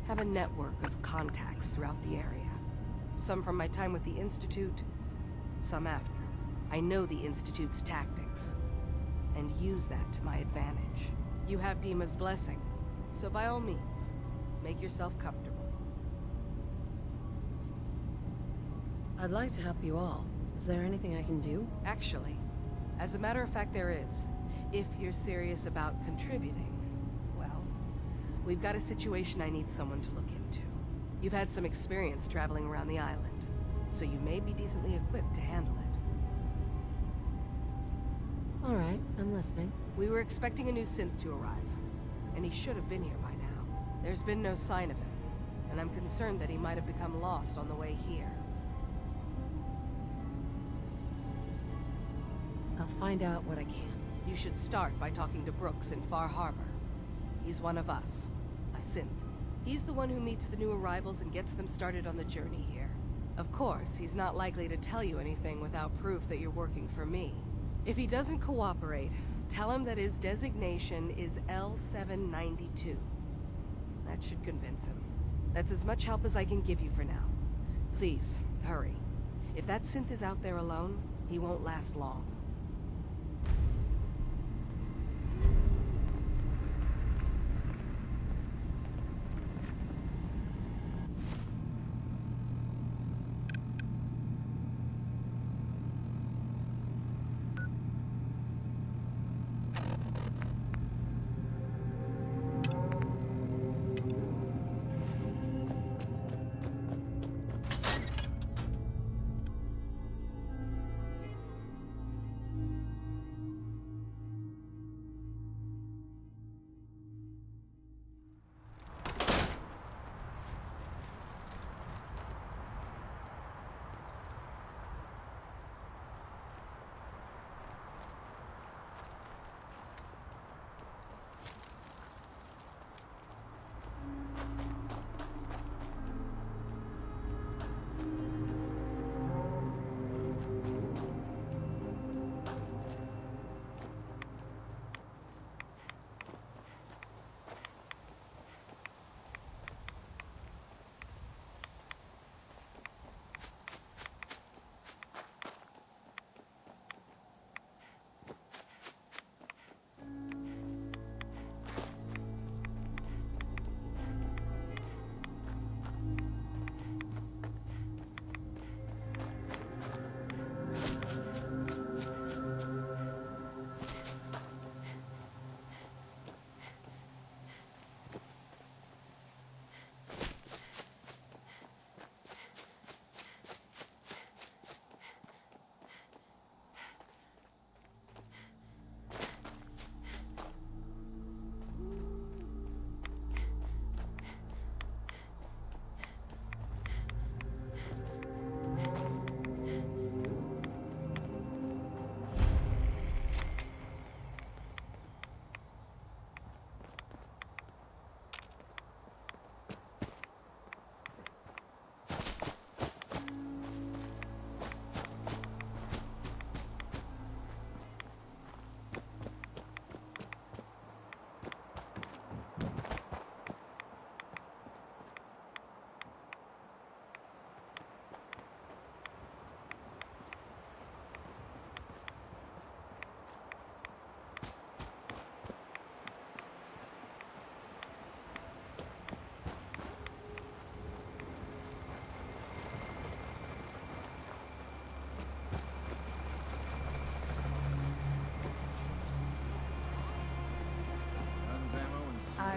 have a network of contacts throughout the area. Some from my time with the Institute, some after. I know the Institute's tactics, and use that to my advantage. You have Dima's blessing, so by all means, make yourself comfortable. I'd like to help you all. Is there anything I can do? Actually, as a matter of fact, there is. If you're serious about contributing, well, we've got a situation I need someone to look into. You've had some experience traveling around the island, so you may be decently equipped to handle it. All right, I'm listening. We were expecting a new synth to arrive, and he should have been here by now. There's been no sign of him, and I'm concerned that he might have become lost on the way here. I'll find out what I can. You should start by talking to Brooks in Far Harbor. He's one of us, a synth. He's the one who meets the new arrivals and gets them started on the journey here. Of course, he's not likely to tell you anything without proof that you're working for me. If he doesn't cooperate, tell him that his designation is L792. That should convince him. That's as much help as I can give you for now. Please, hurry. If that synth is out there alone, he won't last long.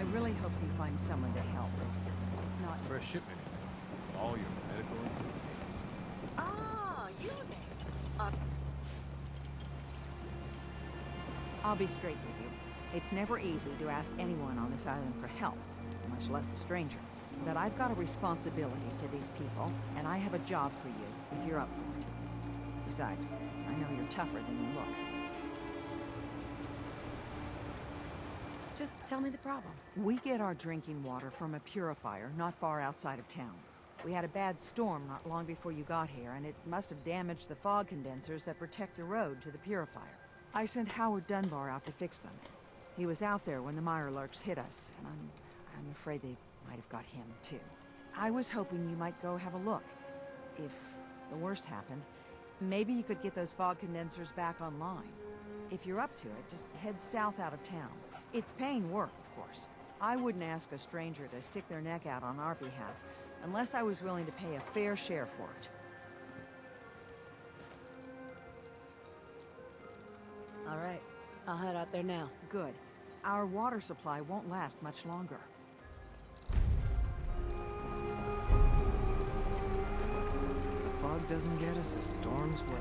really hope you find someone to help. It's not... Fresh shipment. All your medical needs. Ah, you there. I'll be straight with you. It's never easy to ask anyone on this island for help, much less a stranger. But I've got a responsibility to these people, and I have a job for you, if you're up for it. Besides, I know you're tougher than you look. Just tell me the problem. We get our drinking water from a purifier not far outside of town. We had a bad storm not long before you got here, and it must have damaged the fog condensers that protect the road to the purifier. I sent Howard Dunbar out to fix them. He was out there when the Mirelurks hit us, and I'm afraid they might have got him, too. I was hoping you might go have a look. If the worst happened, maybe you could get those fog condensers back online. If you're up to it, just head south out of town. It's paying work, of course. I wouldn't ask a stranger to stick their neck out on our behalf, unless I was willing to pay a fair share for it. All right. I'll head out there now. Good. Our water supply won't last much longer. The fog doesn't get us, the storms will.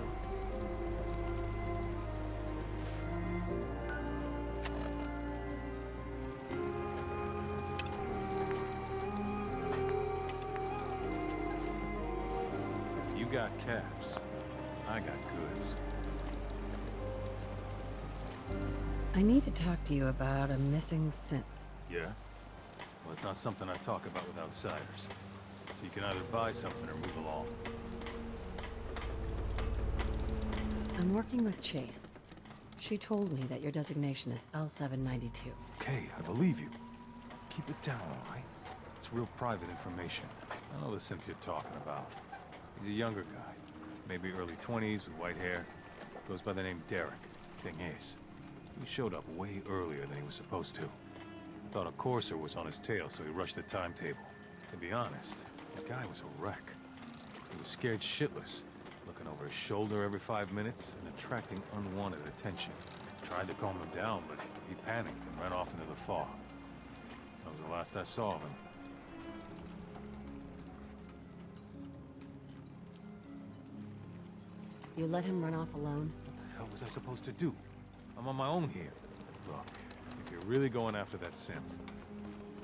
If you got caps, I got goods. I need to talk to you about a missing synth. Yeah? Well, it's not something I talk about with outsiders. So you can either buy something or move along. I'm working with Chase. She told me that your designation is L792. Okay, I believe you. Keep it down, all right? It's real private information. I know the synth you're talking about. He's a younger guy. Maybe early 20s with white hair. Goes by the name Derek. Thing is, he showed up way earlier than he was supposed to. Thought a courser was on his tail, so he rushed the timetable. To be honest, the guy was a wreck. He was scared shitless, looking over his shoulder every 5 minutes and attracting unwanted attention. Tried to calm him down, but he panicked and ran off into the fog. That was the last I saw of him. You let him run off alone? What the hell was I supposed to do? I'm on my own here. Look, if you're really going after that synth,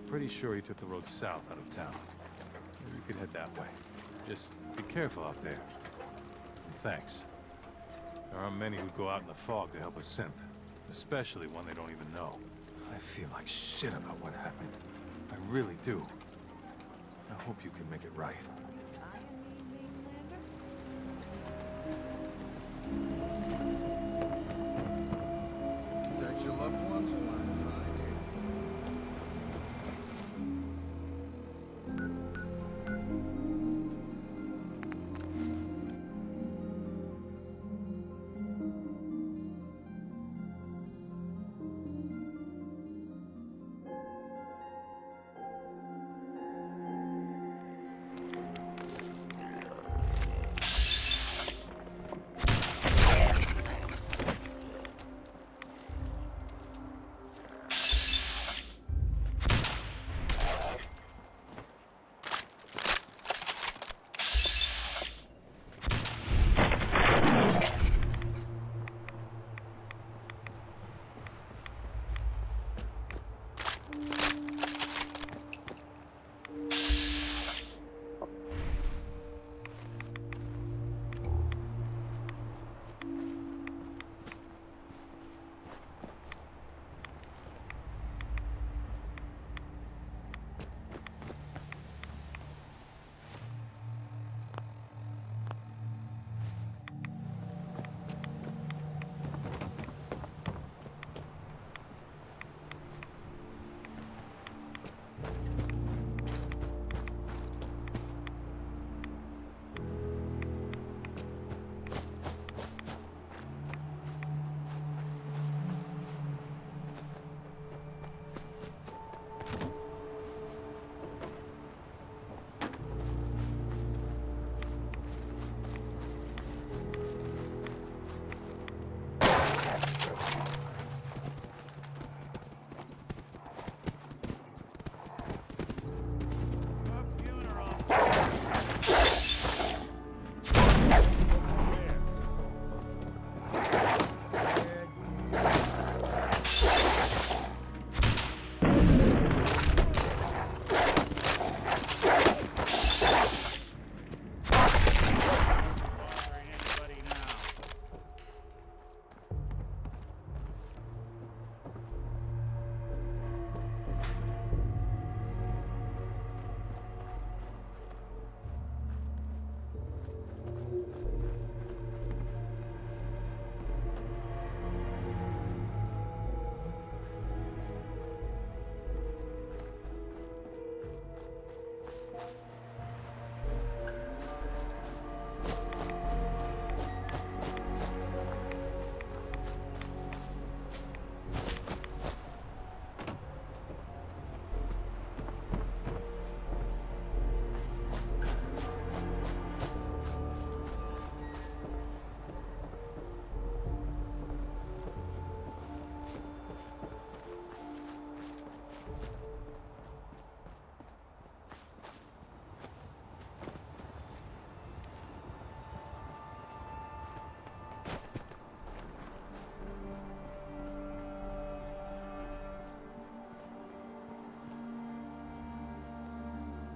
pretty sure he took the road south out of town. Maybe you could head that way. Just be careful out there. And thanks. There aren't many who go out in the fog to help a synth, especially one they don't even know. I feel like shit about what happened. I really do. I hope you can make it right. Is that your loved ones or my Friday?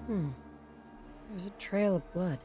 There's a trail of blood.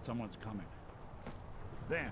Someone's coming. There.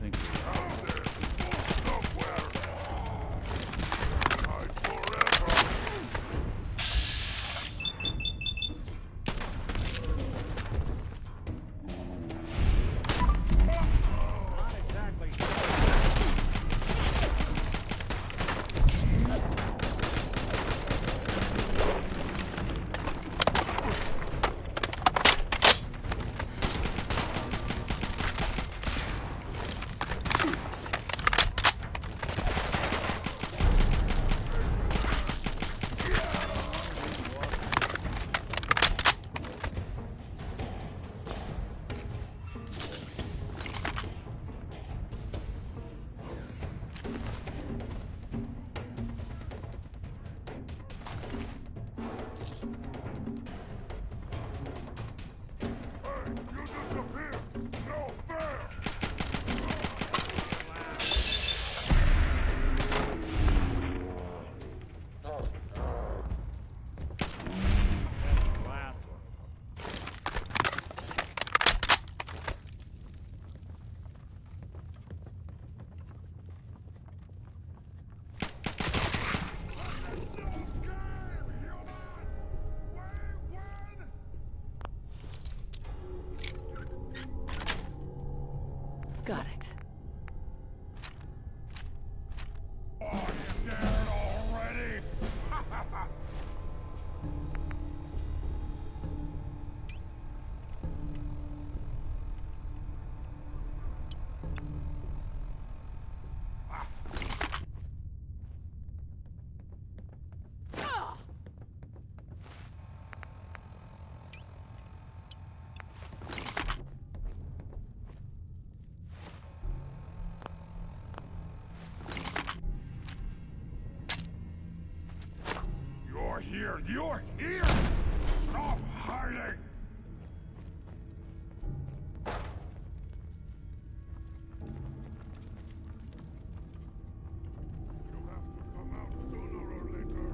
think Got it. You're here! Stop hiding! You have to come out sooner or later.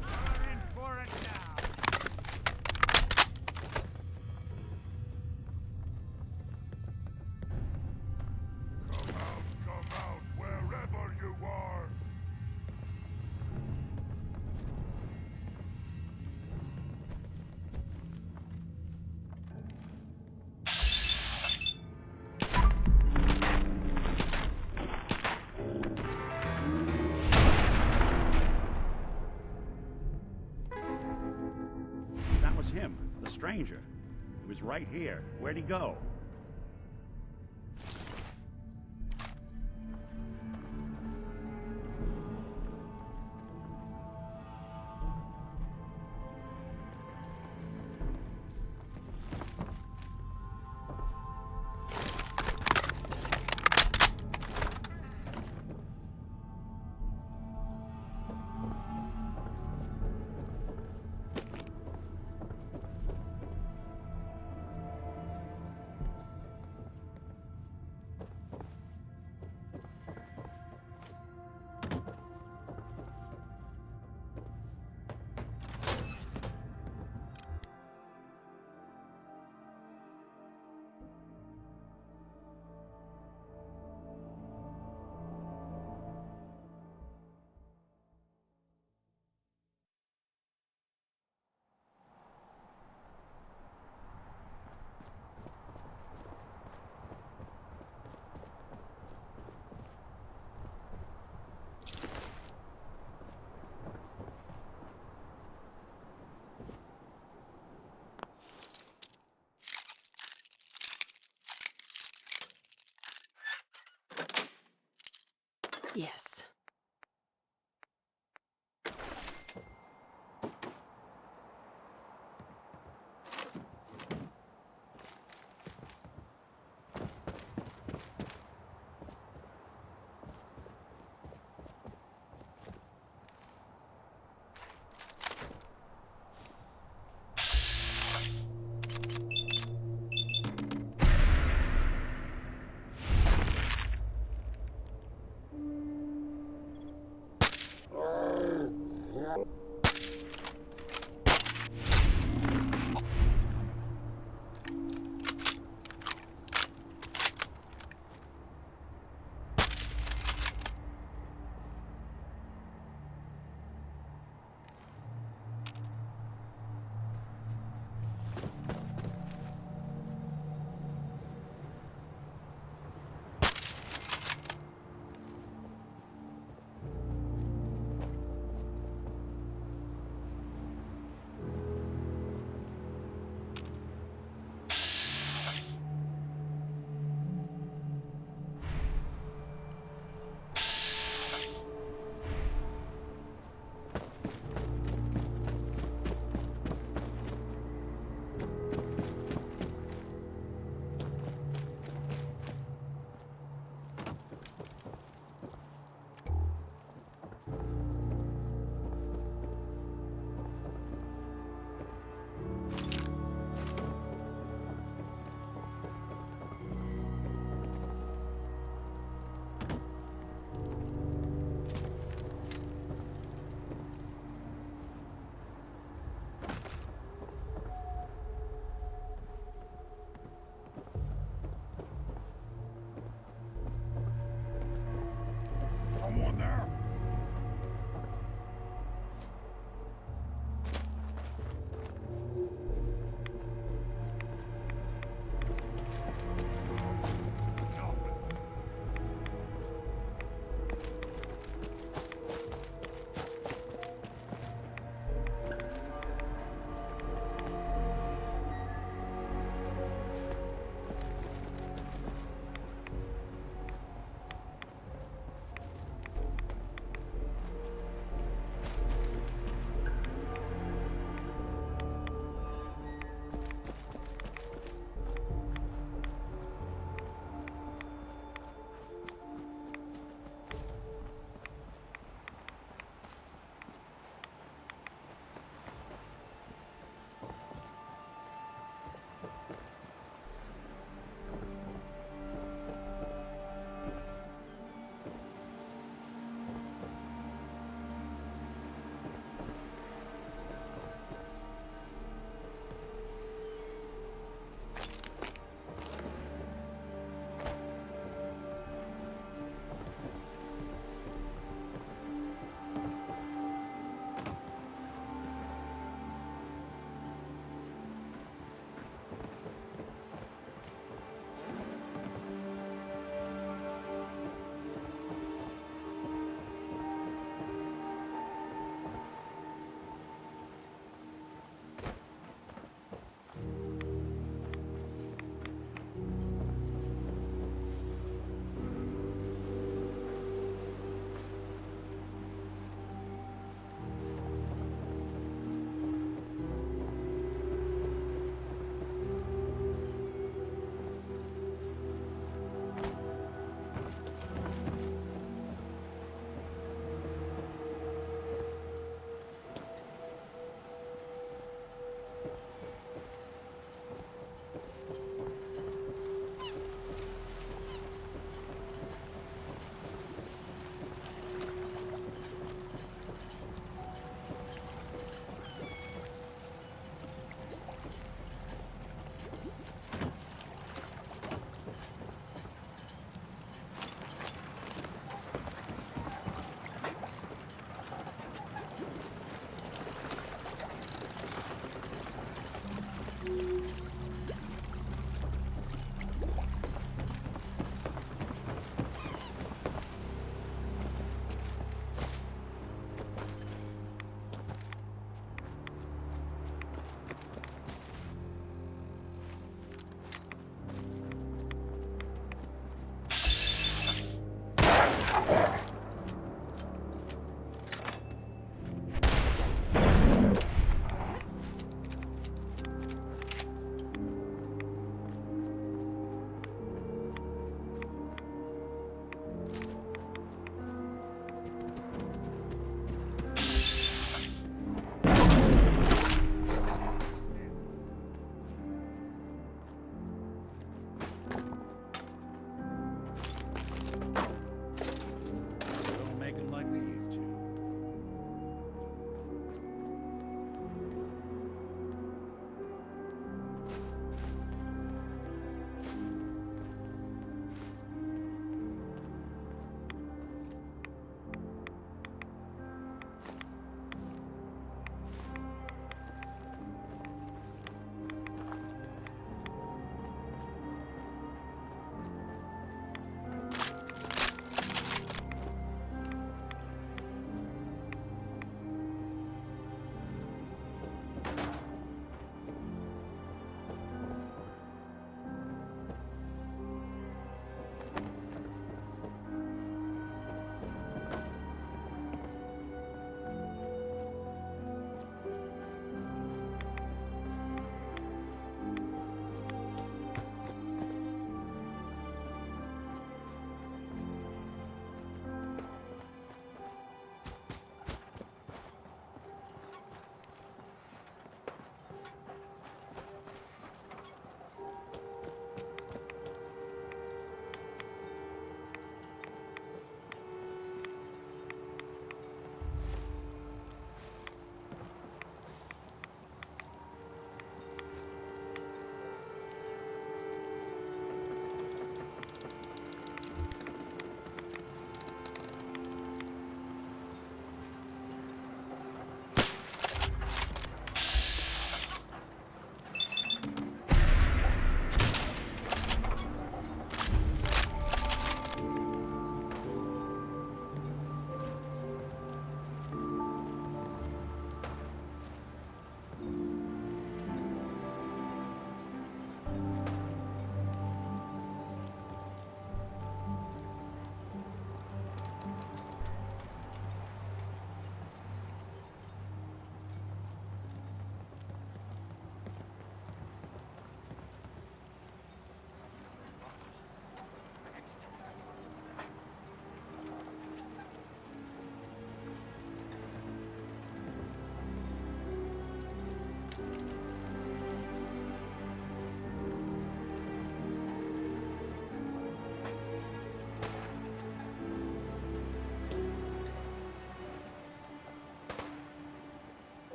You're in for it now! Come out, wherever you are! That was him, the stranger. He was right here. Where'd he go?